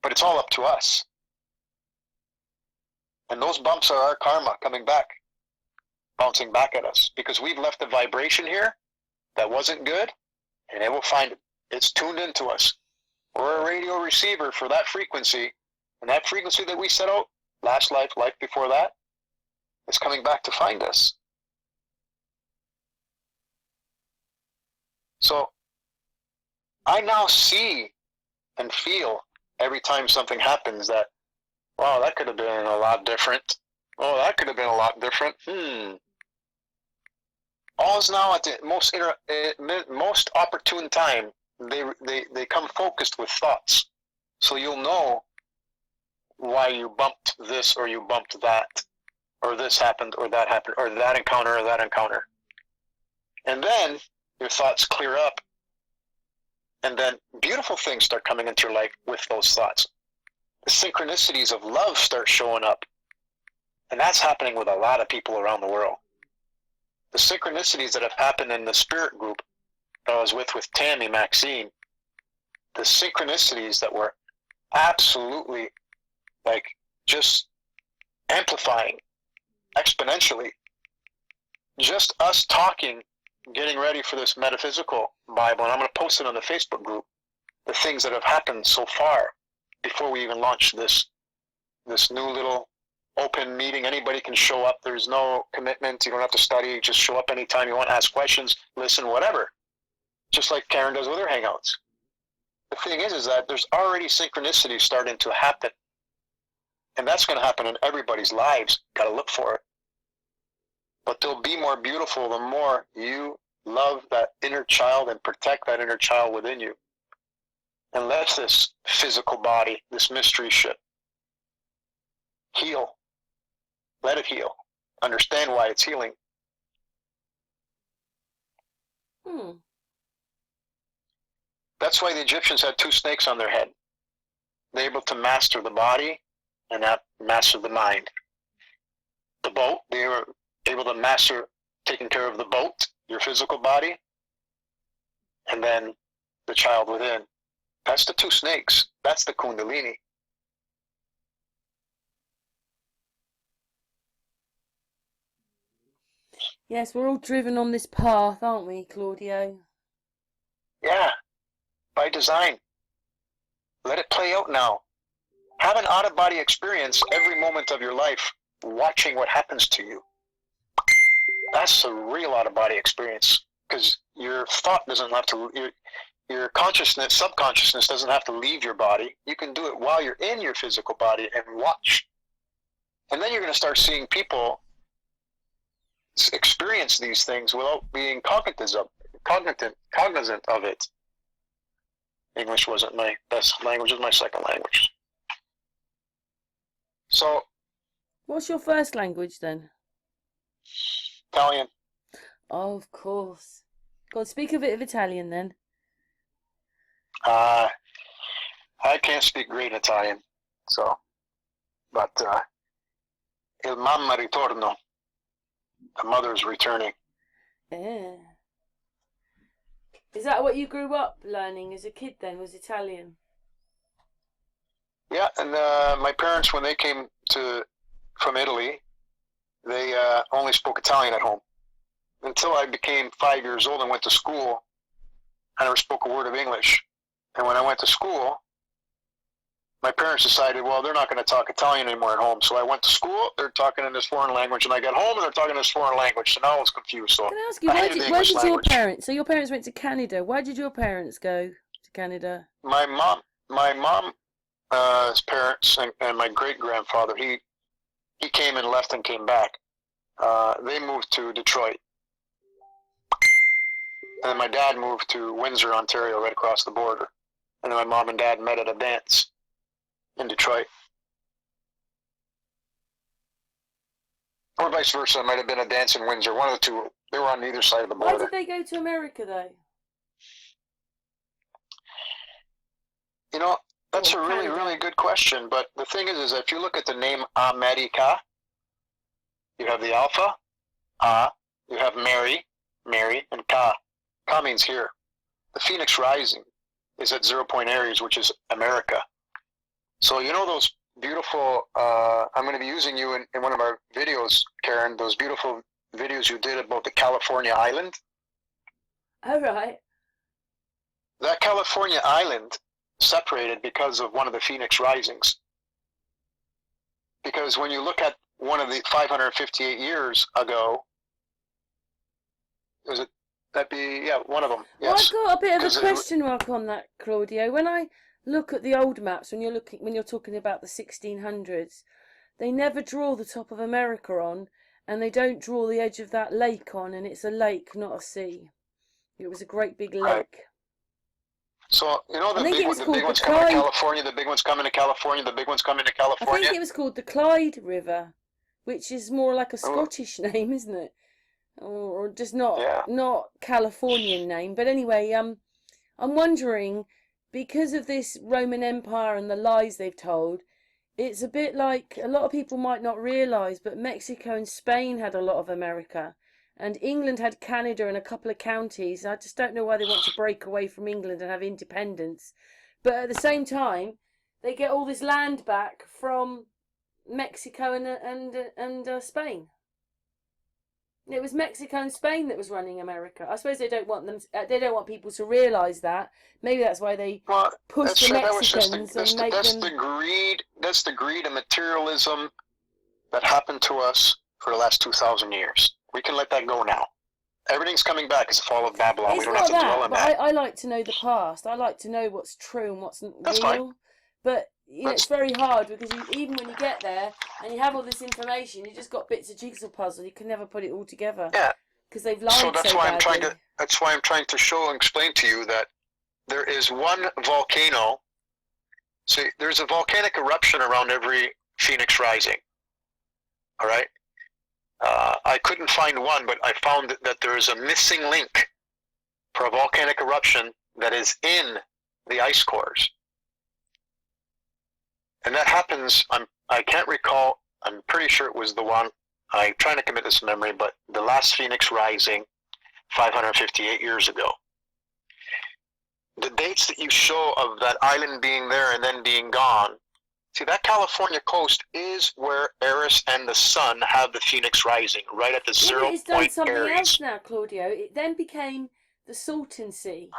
But it's all up to us. And those bumps are our karma coming back, bouncing back at us, because we've left a vibration here that wasn't good, and it will find it. It's tuned into us. We're a radio receiver for that frequency, and that frequency that we set out, last life, life before that, is coming back to find us. So I now see and feel every time something happens that, wow, that could have been a lot different. Oh, that could have been a lot different. All's now at the most opportune time. They come focused with thoughts. So you'll know why you bumped this or you bumped that, or this happened or that happened, or that encounter or that encounter. And then your thoughts clear up, and then beautiful things start coming into your life with those thoughts. The synchronicities of love start showing up. And that's happening with a lot of people around the world. The synchronicities that have happened in the spirit group that I was with Tammy Maxine, the synchronicities that were absolutely like just amplifying exponentially. Just us talking, getting ready for this metaphysical Bible, and I'm going to post it on the Facebook group, the things that have happened so far before we even launch this new little open meeting. Anybody can show up. There's no commitment. You don't have to study. Just show up anytime you want, ask questions, listen, whatever. Just like Karen does with her hangouts. The thing is that there's already synchronicity starting to happen. And that's going to happen in everybody's lives. Got to look for it. But they'll be more beautiful the more you love that inner child and protect that inner child within you. And let this physical body, this mystery ship, heal. Let it heal. Understand why it's healing. That's why the Egyptians had 2 snakes on their head. They're able to master the body and not master the mind. The boat, they were able to master taking care of the boat, your physical body, and then the child within. That's the 2 snakes. That's the Kundalini. Yes, we're all driven on this path, aren't we, Claudio? Yeah, by design. Let it play out now. Have an out-of-body experience every moment of your life, watching what happens to you. That's a real out-of-body experience, because your thought doesn't have to, your consciousness, subconsciousness doesn't have to leave your body. You can do it while you're in your physical body and watch. And then you're going to start seeing people experience these things without being cognizant of it. English wasn't my best language, it was my second language. So, what's your first language then? Italian. Oh, of course. Go on, speak a bit of Italian then. I can't speak great Italian, so, but il mamma ritorno. The mother's returning. Yeah. Is that what you grew up learning as a kid then, was Italian? Yeah, and my parents, when they came from Italy, they only spoke Italian at home. Until I became 5 years old and went to school, I never spoke a word of English. And when I went to school, my parents decided, well, they're not going to talk Italian anymore at home. So I went to school, they're talking in this foreign language, and I got home and they're talking in this foreign language. So now I was confused. So can I ask you, why did your parents, so your parents went to Canada, why did your parents go to Canada? My mom's parents and my great-grandfather, he came and left and came back. They moved to Detroit. And my dad moved to Windsor, Ontario, right across the border. And then my mom and dad met at a dance in Detroit. Or vice versa, it might have been a dance in Windsor. One of the two. They were on either side of the border. Why did they go to America, though? You know, that's a really, really good question. But the thing is if you look at the name America, you have the alpha, you have Mary, and Ka. Ka means here. The Phoenix Rising is at 0 point Aries, which is America. So you know those beautiful, I'm going to be using you in one of our videos, Karen, those beautiful videos you did about the California island. All right. That California island separated because of one of the Phoenix Risings. Because when you look at one of the 558 years ago. Was it? That'd be, yeah, one of them. Yes. Well, I've got a bit of a question mark on that, Claudio. When I look at the old maps, when you're talking about the 1600s, they never draw the top of America on, and they don't draw the edge of that lake on, and it's a lake, not a sea. It was a great big lake. Right. So, you know, the big ones coming to California, the big ones coming to California, the big ones coming to California? I think it was called the Clyde River, which is more like a Scottish name, isn't it? Or just not Californian name. But anyway, I'm wondering, because of this Roman Empire and the lies they've told, it's a bit like, a lot of people might not realise, but Mexico and Spain had a lot of America. And England had Canada and a couple of counties. I just don't know why they want to break away from England and have independence. But at the same time, they get all this land back from Mexico and Spain. It was Mexico and Spain that was running America. I suppose they don't want them. They don't want people to realise that. Maybe that's why they push the Mexicans and make them. That's the greed and materialism that happened to us for the last 2,000 years. We can let that go now. Everything's coming back. It's the fall of Babylon. We don't have to dwell on that. I like to know the past. I like to know what's true and what's real. That's fine. But you know, it's very hard because even when you get there and you have all this information, you just got bits of jigsaw puzzle. You can never put it all together. Yeah. Because they've lied so that's why badly. That's why I'm trying to show and explain to you that there is one volcano. See, there's a volcanic eruption around every phoenix rising. All right. I couldn't find one, but I found that there is a missing link for a volcanic eruption that is in the ice cores. And that happens, I can't recall, I'm pretty sure it was the one, I'm trying to commit this to memory, but the last Phoenix Rising 558 years ago. The dates that you show of that island being there and then being gone, see, that California coast is where Eris and the sun have the Phoenix Rising, right at the 0 point It's done something Aries. else now, Claudio. It then became the Salton Sea,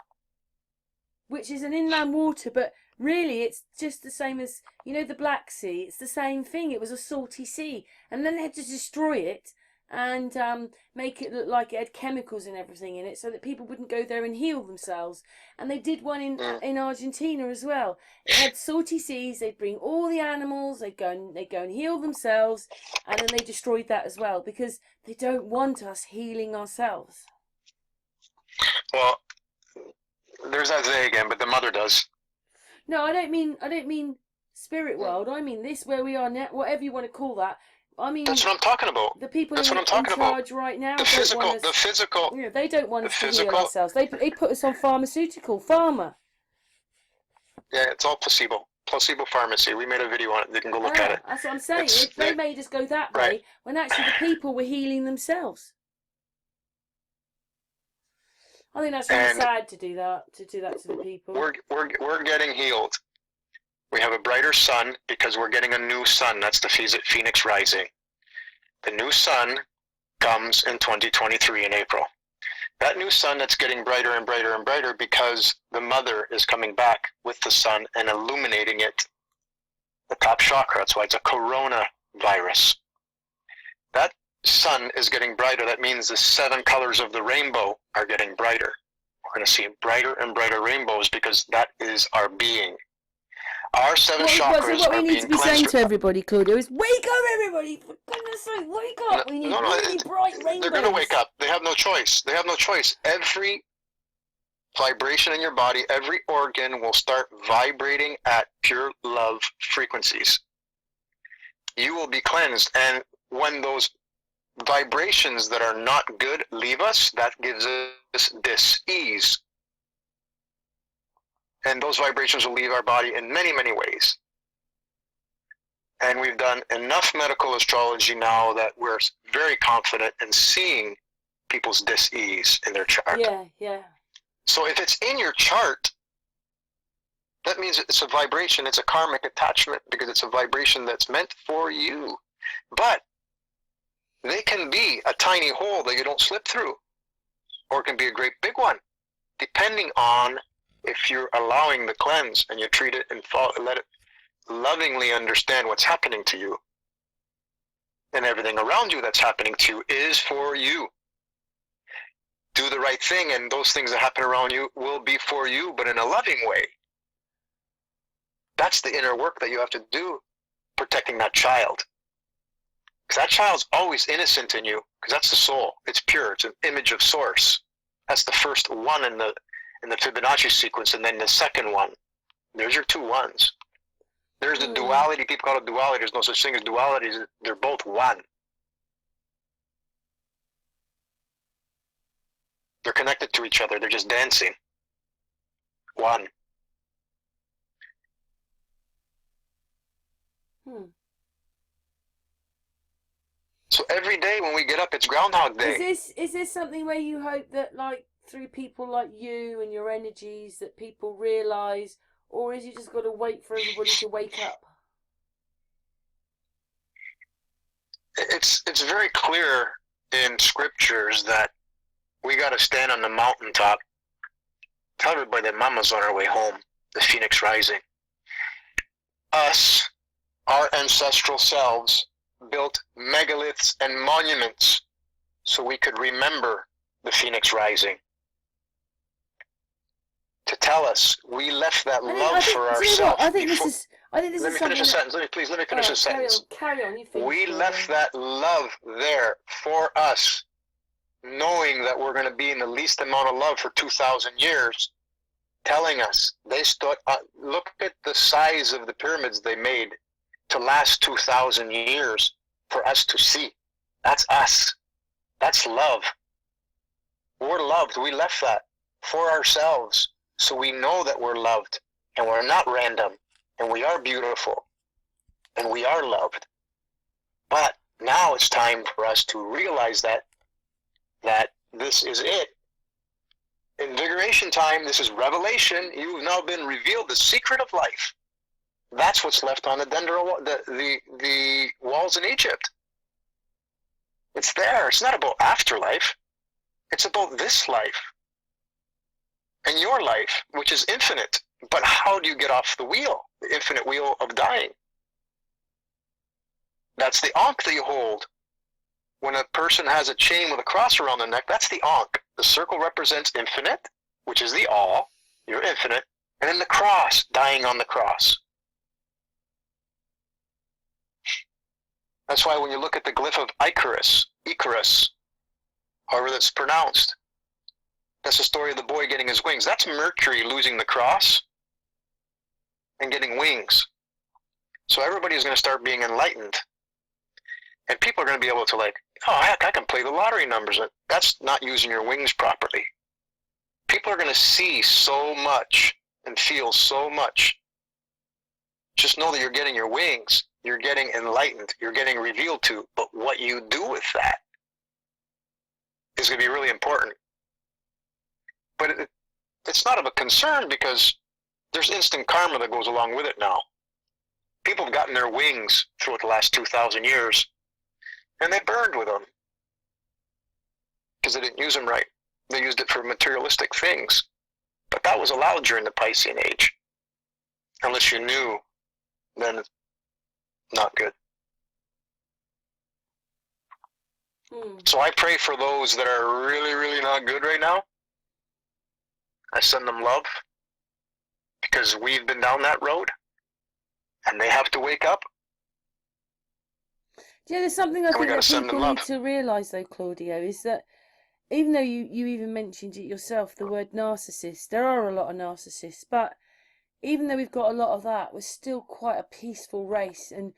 which is an inland water, but really it's just the same as, you know, the Black Sea. It's the same thing. It was a salty sea. And then they had to destroy it and make it look like it had chemicals and everything in it so that people wouldn't go there and heal themselves. And they did one in Argentina as well. It had salty seas. They'd bring all the animals. They'd go and heal themselves. And then they destroyed that as well because they don't want us healing ourselves. Well, there's Isaiah again, but the mother does. No, I don't mean spirit world. I mean this where we are now, whatever you want to call that. I mean, that's what I'm talking about. The people in charge right now. The physical. You know, they don't want us to heal ourselves. They put us on pharma. Yeah, it's all placebo. Placebo pharmacy. We made a video on it. You can go look at it. That's what I'm saying. They made us go that way when actually the people were healing themselves. I think that's really sad to do that to the people. We're getting healed. We have a brighter sun because we're getting a new sun. That's the Phoenix Rising. The new sun comes in 2023 in April. That new sun that's getting brighter and brighter and brighter because the mother is coming back with the sun and illuminating it. The top chakra. That's why it's a coronavirus. That sun is getting brighter. That means the 7 colors of the rainbow are getting brighter. We're going to see brighter and brighter rainbows because that is our being. Our 7 chakras what are we need to be saying to everybody, Claudio, is wake up, everybody! For goodness sake, wake up! We need really bright rainbows. They're going to wake up. They have no choice. They have no choice. Every vibration in your body, every organ will start vibrating at pure love frequencies. You will be cleansed, and when those vibrations that are not good leave us, that gives us dis-ease. And those vibrations will leave our body in many, many ways. And we've done enough medical astrology now that we're very confident in seeing people's dis-ease in their chart. Yeah. So if it's in your chart, that means it's a vibration, it's a karmic attachment because it's a vibration that's meant for you. But they can be a tiny hole that you don't slip through, or it can be a great big one, depending on if you're allowing the cleanse and you treat it and let it lovingly understand what's happening to you. and everything around you that's happening to you is for you. Do the right thing, and those things that happen around you will be for you, but in a loving way. That's the inner work that you have to do, protecting that child. Because that child's always innocent in you, because that's the soul. It's pure. It's an image of source. That's the first one in the Fibonacci sequence, and then the second one. There's your two ones. There's the duality. People call it duality. There's no such thing as duality. They're both one. They're connected to each other. They're just dancing. One. So every day when we get up, it's Groundhog Day. Is this something where you hope that, like, through people like you and your energies, that people realise, or is you just got to wait for everybody to wake up? It's very clear in scriptures that we got to stand on the mountaintop, tell everybody that Mama's on her way home, the phoenix rising. Us, our ancestral selves, built megaliths and monuments so we could remember the phoenix rising. To tell us we left that love for ourselves. I think this is let me finish a sentence. Let me finish a sentence. Carry on. You finish. We left that love there for us, knowing that we're going to be in the least amount of love for 2,000 years, telling us they stood. Look at the size of the pyramids they made to last 2,000 years for us to see. That's us. That's love. We're loved. We left that for ourselves, so we know that we're loved, and we're not random, and we are beautiful, and we are loved. But now it's time for us to realize that this is it. Invigoration time. This is revelation. You've now been revealed the secret of life. That's what's left on the walls in Egypt. It's there. It's not about afterlife. It's about this life and your life, which is infinite. But how do you get off the wheel, the infinite wheel of dying? That's the ankh that you hold. When a person has a chain with a cross around the neck, that's the ankh. The circle represents infinite, which is the all. You're infinite. And then the cross, dying on the cross. That's why when you look at the glyph of Icarus, however that's pronounced, that's the story of the boy getting his wings. That's Mercury losing the cross and getting wings. So everybody is going to start being enlightened. And people are going to be able to, like, oh, heck, I can play the lottery numbers. That's not using your wings properly. People are going to see so much and feel so much. Just know that you're getting your wings. You're getting enlightened. You're getting revealed to. But what you do with that is going to be really important. But it's not of a concern because there's instant karma that goes along with it now. People have gotten their wings throughout the last 2,000 years, and they burned with them because they didn't use them right. They used it for materialistic things. But that was allowed during the Piscean age. Unless you knew, then it's not good. So I pray for those that are really, really not good right now. I send them love because we've been down that road and they have to wake up. Yeah, there's something I think that people need to realise though, Claudio, is that even though you even mentioned it yourself, the word narcissist, there are a lot of narcissists, but even though we've got a lot of that, we're still quite a peaceful race, and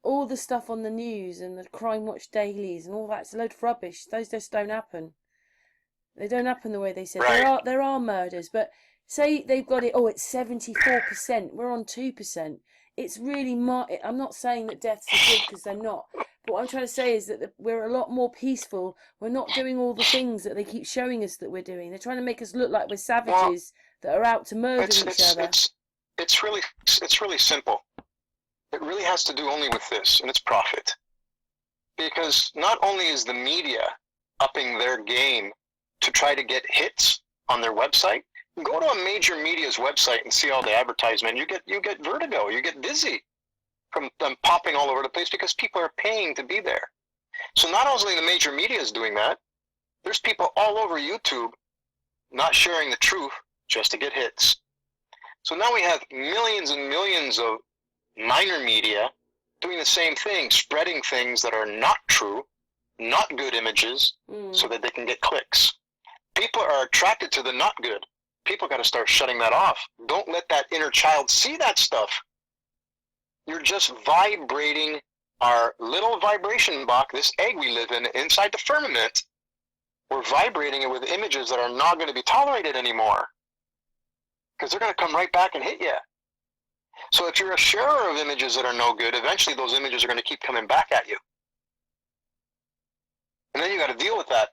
all the stuff on the news and the Crime Watch dailies and all that's a load of rubbish. Those just don't happen. They don't happen the way they said. Right. There are murders, but say they've got it, it's 74%, we're on 2%. It's really, I'm not saying that deaths are good because they're not. But what I'm trying to say is that we're a lot more peaceful. We're not doing all the things that they keep showing us that we're doing. They're trying to make us look like we're savages that are out to murder each other. It's really simple. It really has to do only with this, and it's profit. Because not only is the media upping their game to try to get hits on their website, go to a major media's website and see all the advertisement. You get vertigo. You get dizzy from them popping all over the place because people are paying to be there. So not only the major media is doing that, there's people all over YouTube not sharing the truth just to get hits. So now we have millions and millions of minor media doing the same thing, spreading things that are not true, not good images, so that they can get clicks. People are attracted to the not good. People got to start shutting that off. Don't let that inner child see that stuff. You're just vibrating our little vibration box, this egg we live in inside the firmament. We're vibrating it with images that are not going to be tolerated anymore, because they're going to come right back and hit you. So if you're a sharer of images that are no good, eventually those images are going to keep coming back at you. And then you got to deal with that.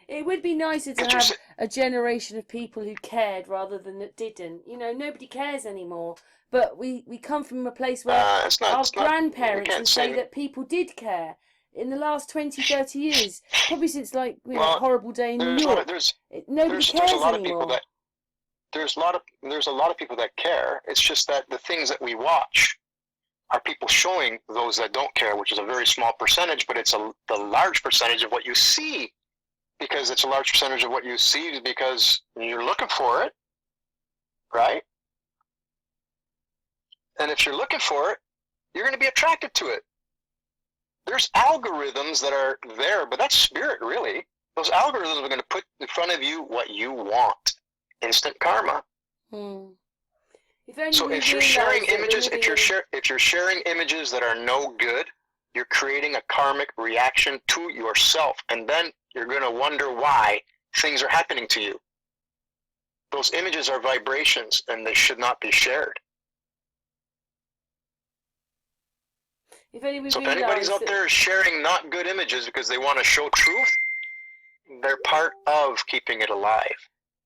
It would be nicer to have a generation of people who cared rather than that didn't. You know, nobody cares anymore. But we come from a place where our grandparents would say that people did care. In the last 20, 30 years, probably since like horrible day in New York, nobody cares anymore. There's a lot of people that care. It's just that the things that we watch are people showing those that don't care, which is a very small percentage, but it's the large percentage of what you see. Because it's a large percentage of what you see because you're looking for it, right? And if you're looking for it, you're going to be attracted to it. There's algorithms that are there, but that's spirit, really. Those algorithms are going to put in front of you what you want. Instant karma. So if you're sharing images, if you're sharing images that are no good, you're creating a karmic reaction to yourself, and then you're going to wonder why things are happening to you. Those images are vibrations, and they should not be shared. So if anybody's out there sharing not good images because they want to show truth, they're part of keeping it alive.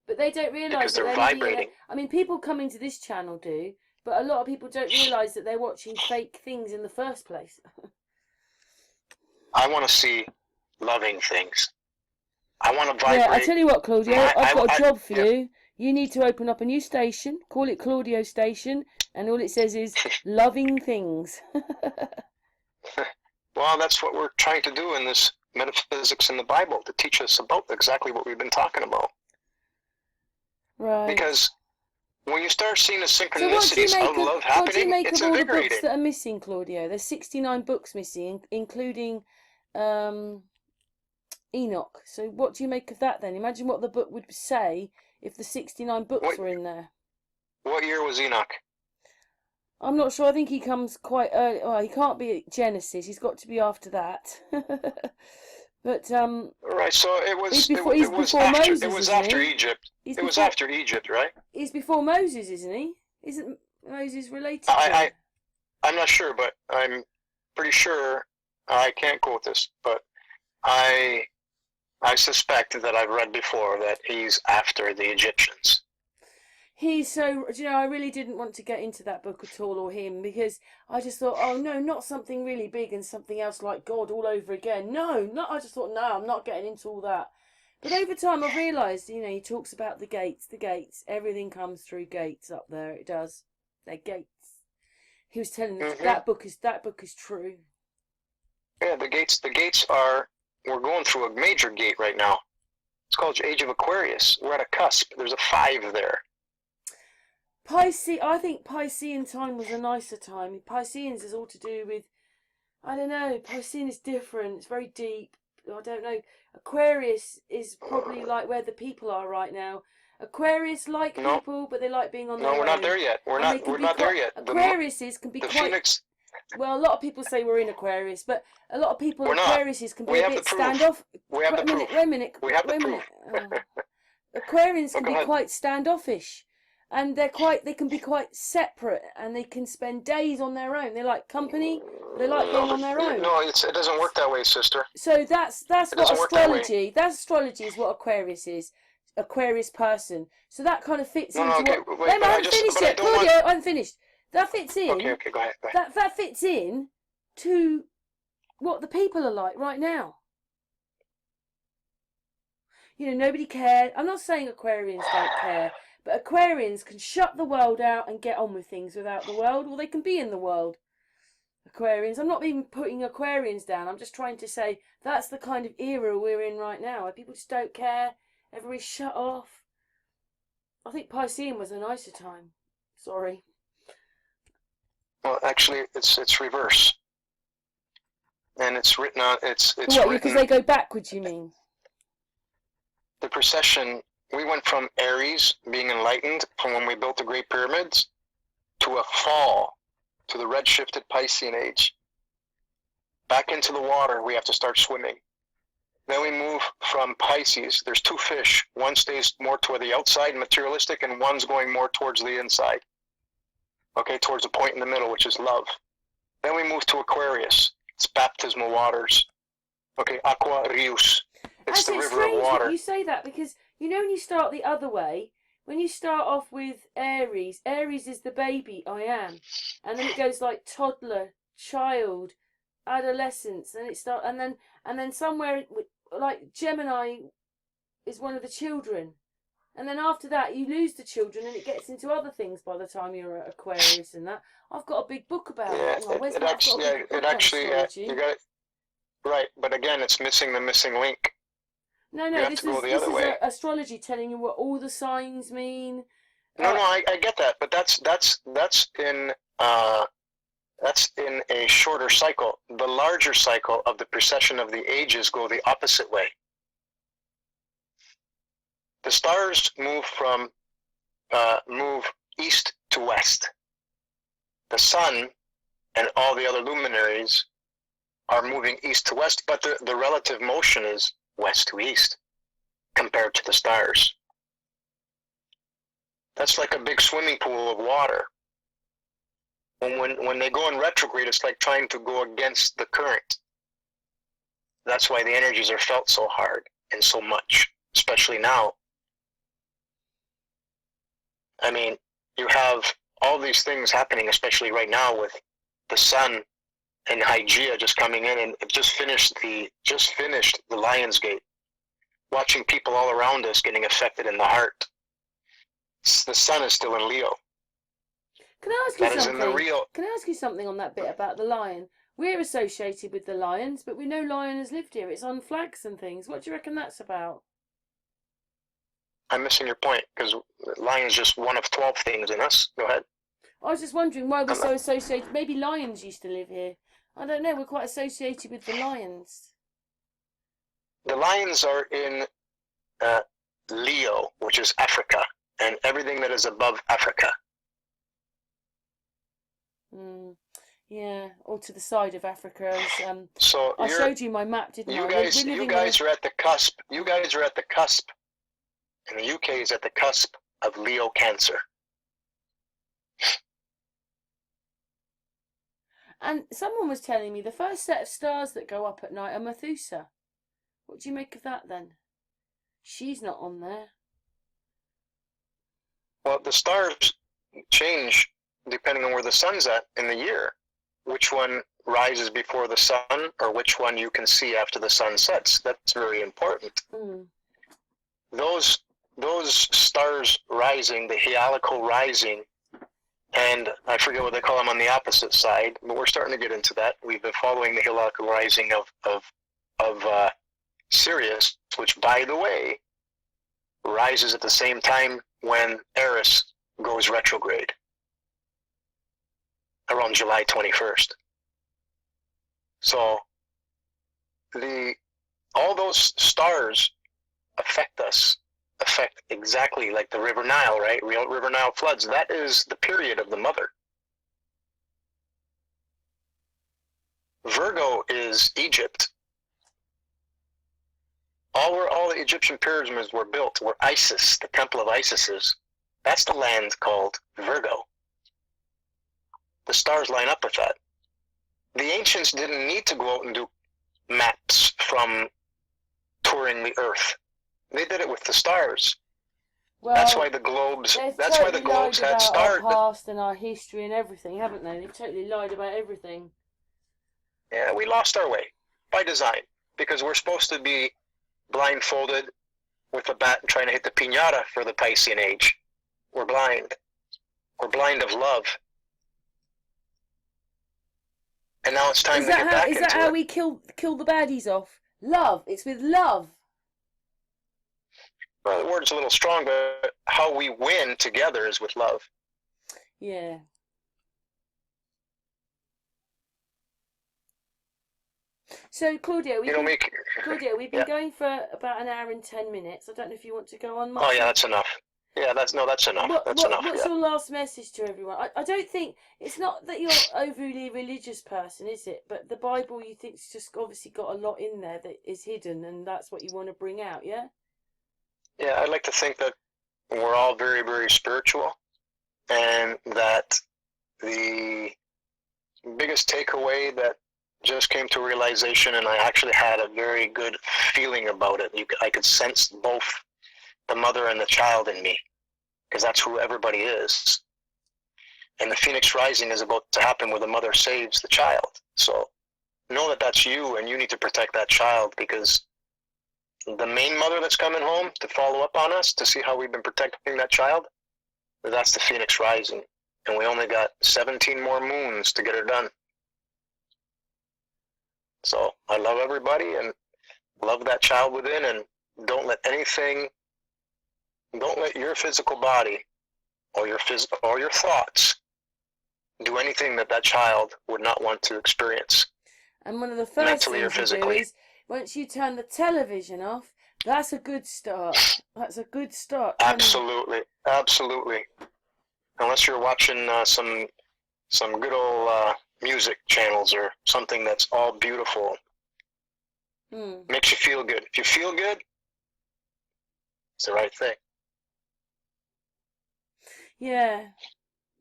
But they don't realise that they're vibrating. I mean, people coming to this channel do, but a lot of people don't realise that they're watching fake things in the first place. I want to see loving things. I want to vibrate. Yeah, I tell you what, Claudio, I've got a job for you. You need to open up a new station, call it Claudio Station, and all it says is loving things. Well, that's what we're trying to do in this Metaphysics in the Bible, to teach us about exactly what we've been talking about. Right. Because when you start seeing the synchronicities of love happening, what do you make it's of all invigorating. the books that are missing, Claudio? There's 69 books missing, including Enoch. So what do you make of that then? Imagine what the book would say if the 69 books were in there. What year was Enoch? I'm not sure. I think he comes quite early. Well, he can't be at Genesis. He's got to be after that. But right. So it was. He's before Moses. It was after Egypt. It was after Egypt, right? He's before Moses, isn't he? Isn't Moses related to him? I'm not sure, but I'm pretty sure. I can't quote this, but I suspect that I've read before that he's after the Egyptians. He's so, I really didn't want to get into that book at all, or him, because I just thought, oh no, not something really big and something else like God all over again. No, I just thought, no, I'm not getting into all that. But over time I've realised, he talks about the gates, everything comes through gates up there, it does. They're gates. He was telling us that book is true. Yeah, the gates are, we're going through a major gate right now. It's called Age of Aquarius. We're at a cusp. There's a 5 there. I think Piscean time was a nicer time. Pisceans is all to do with, I don't know, Piscean is different. It's very deep. I don't know. Aquarius is probably like where the people are right now. Aquarius like people, but they like being on their own. No, we're not there yet. We're not there yet. Aquariuses can be quite... Phoenix... Well, a lot of people say we're in Aquarius, but a lot of people in Aquariuses can be a bit standoff. Wait a minute. Aquarians can be quite standoffish. And they can be quite separate, and they can spend days on their own. They like company. They like being on their own. No, it doesn't work that way, sister. So that's what astrology. That's astrology is what Aquarius is. Aquarius person. So that kind of fits into what. I haven't finished yet, Claudio. I haven't finished. That fits in. Okay, go ahead. That fits in to what the people are like right now. Nobody cares. I'm not saying Aquarians don't care. But Aquarians can shut the world out and get on with things without the world, or they can be in the world. Aquarians. I'm not even putting Aquarians down. I'm just trying to say that's the kind of era we're in right now, where people just don't care. Everybody's shut off. I think Piscean was a nicer time. Sorry. Well, actually, it's reverse, and it's written on. It's What? Because they go backwards, you mean? The precession. We went from Aries, being enlightened, from when we built the Great Pyramids, to a fall, to the red-shifted Piscean age. Back into the water, we have to start swimming. Then we move from Pisces. There's two fish. One stays more toward the outside, materialistic, and one's going more towards the inside. Okay, towards the point in the middle, which is love. Then we move to Aquarius. It's baptismal waters. Okay, Aqua Rius. It's the river of water. That you say that, because you know when you start the other way, when you start off with Aries, Aries is the baby, I am, and then it goes like toddler, child, adolescence, and then somewhere like Gemini is one of the children, and then after that you lose the children and it gets into other things by the time you're at Aquarius and that. I've got a big book about it. Oh, You got it right, but again, it's missing the missing link. No, this is astrology telling you what all the signs mean. No, I get that, but that's in a shorter cycle. The larger cycle of the precession of the ages go the opposite way. The stars move east to west. The sun and all the other luminaries are moving east to west, but the relative motion is west to east compared to the stars. That's like a big swimming pool of water. And when they go in retrograde, it's like trying to go against the current. That's why the energies are felt so hard and so much, especially now. I mean, you have all these things happening, especially right now with the sun and Hygeia just coming in, and it just finished the Lionsgate. Watching people all around us getting affected in the heart. The sun is still in Leo. Can I ask you something? Can I ask you something on that bit about the lion? We're associated with the lions, but we know lion has lived here. It's on flags and things. What do you reckon that's about? I'm missing your point, because lion's just one of 12 things in us. Go ahead. I was just wondering why we're so associated. Maybe lions used to live here. I don't know. We're quite associated with the lions. The lions are in Leo, which is Africa, and everything that is above Africa. Yeah, or to the side of Africa. So I showed you my map, didn't I? You guys are at the cusp. You guys are at the cusp. And the UK is at the cusp of Leo Cancer. And someone was telling me the first set of stars that go up at night are Methuselah. What do you make of that then? She's not on there. Well, the stars change depending on where the sun's at in the year. Which one rises before the sun, or which one you can see after the sun sets. That's very important. Those stars rising, the heliacal rising, and I forget what they call them on the opposite side, but we're starting to get into that. We've been following the heliacal rising of Sirius, which, by the way, rises at the same time when Eris goes retrograde, around July 21st. So all those stars affect exactly like the River Nile, right? River Nile floods. That is the period of the mother. Virgo is Egypt. Where all the Egyptian pyramids were built, where Isis, the temple of Isis is, that's the land called Virgo. The stars line up with that. The ancients didn't need to go out and do maps from touring the earth. They did it with the stars. Well, that's why the globes. That's why the globes had stars. Our past and our history and everything, haven't they? They've totally lied about everything. Yeah, we lost our way by design, because we're supposed to be blindfolded with a bat trying to hit the piñata for the Piscean age. We're blind. We're blind of love. and now it's time to get back into it. Is that how we kill the baddies off? Love. It's with love. Well, the word's a little strong, but how we win together is with love. Yeah. So, Claudio, we've been going for about an hour and 10 minutes. I don't know if you want to go on much. Oh, yeah, that's enough. Yeah, that's enough. That's enough. What's your last message to everyone? I don't think, it's not that you're overly religious person, is it? But the Bible, you think's just obviously got a lot in there that is hidden, and that's what you want to bring out, yeah? Yeah, I'd like to think that we're all very, very spiritual, and that the biggest takeaway that just came to realization, and I actually had a very good feeling about it. I could sense both the mother and the child in me, because that's who everybody is. And the Phoenix Rising is about to happen where the mother saves the child. So know that that's you, and you need to protect that child, because the main mother that's coming home to follow up on us to see how we've been protecting that child, that's the Phoenix Rising. And we only got 17 more moons to get her done. So I love everybody and love that child within, and don't let your physical body or your thoughts do anything that child would not want to experience. And one of the first things you do is, once you turn the television off, that's a good start. That's a good start. Absolutely. Unless you're watching some good old music channels or something that's all beautiful. Makes you feel good. If you feel good, it's the right thing. Yeah,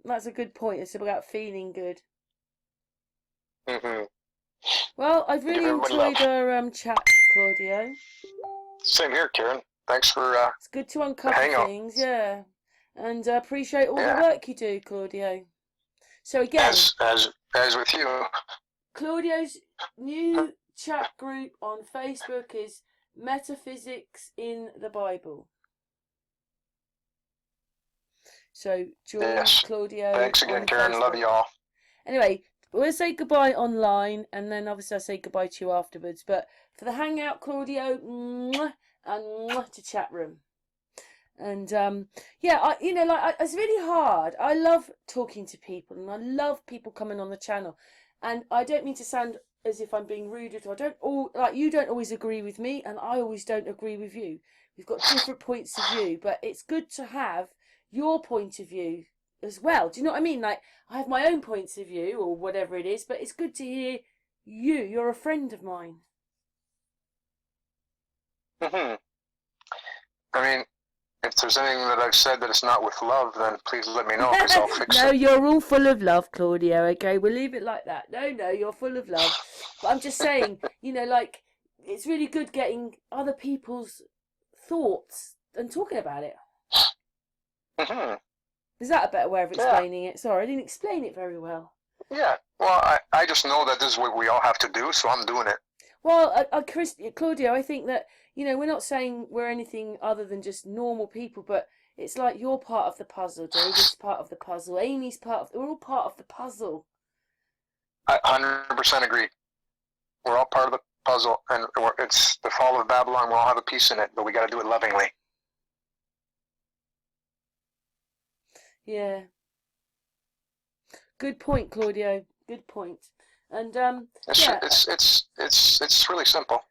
that's a good point. It's about feeling good. Mm-hmm. Well, I've really enjoyed our chat, Claudio. Same here, Karen. Thanks for it's good to uncover things, yeah. And appreciate all the work you do, Claudio. So again, as with you, Claudio's new chat group on Facebook is Metaphysics in the Bible. So join Claudio. Thanks again, Karen. Facebook. Love you all. Anyway, we'll say goodbye online, and then obviously I'll say goodbye to you afterwards. But for the hangout, Claudio, mwah, and mwah to chat room. And it's really hard. I love talking to people, and I love people coming on the channel. And I don't mean to sound as if I'm being rude, or you don't always agree with me, and I always don't agree with you. We've got different points of view, but it's good to have your point of view as well. Do you know what I mean? Like, I have my own points of view, or whatever it is, but it's good to hear you. You're a friend of mine. I mean, if there's anything that I've said that it's not with love, then please let me know, because I'll fix it. No, you're all full of love, Claudio, okay? We'll leave it like that. No, you're full of love. But I'm just saying, it's really good getting other people's thoughts and talking about it. Is that a better way of explaining it? Sorry, I didn't explain it very well. Yeah, well, I just know that this is what we all have to do, so I'm doing it. Well, Claudio, I think that, we're not saying we're anything other than just normal people, but it's like you're part of the puzzle, David's part of the puzzle, Amy's we're all part of the puzzle. I 100% agree. We're all part of the puzzle, and it's the fall of Babylon. We'll all have a piece in it, but we got to do it lovingly. Yeah. Good point, Claudio. Good point. And it's really simple.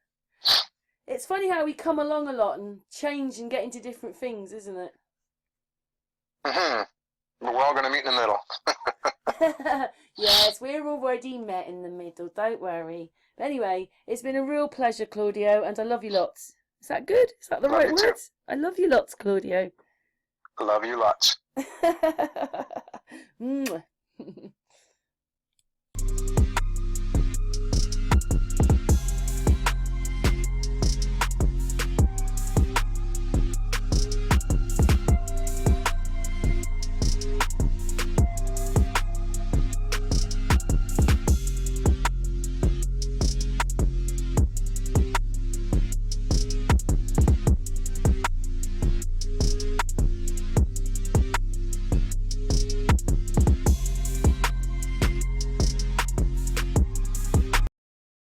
It's funny how we come along a lot and change and get into different things, isn't it? But we're all going to meet in the middle. Yes, we're already met in the middle. Don't worry. But anyway, it's been a real pleasure, Claudio, and I love you lots. Is that good? Is that the right word? I love you lots, Claudio. Love you lots.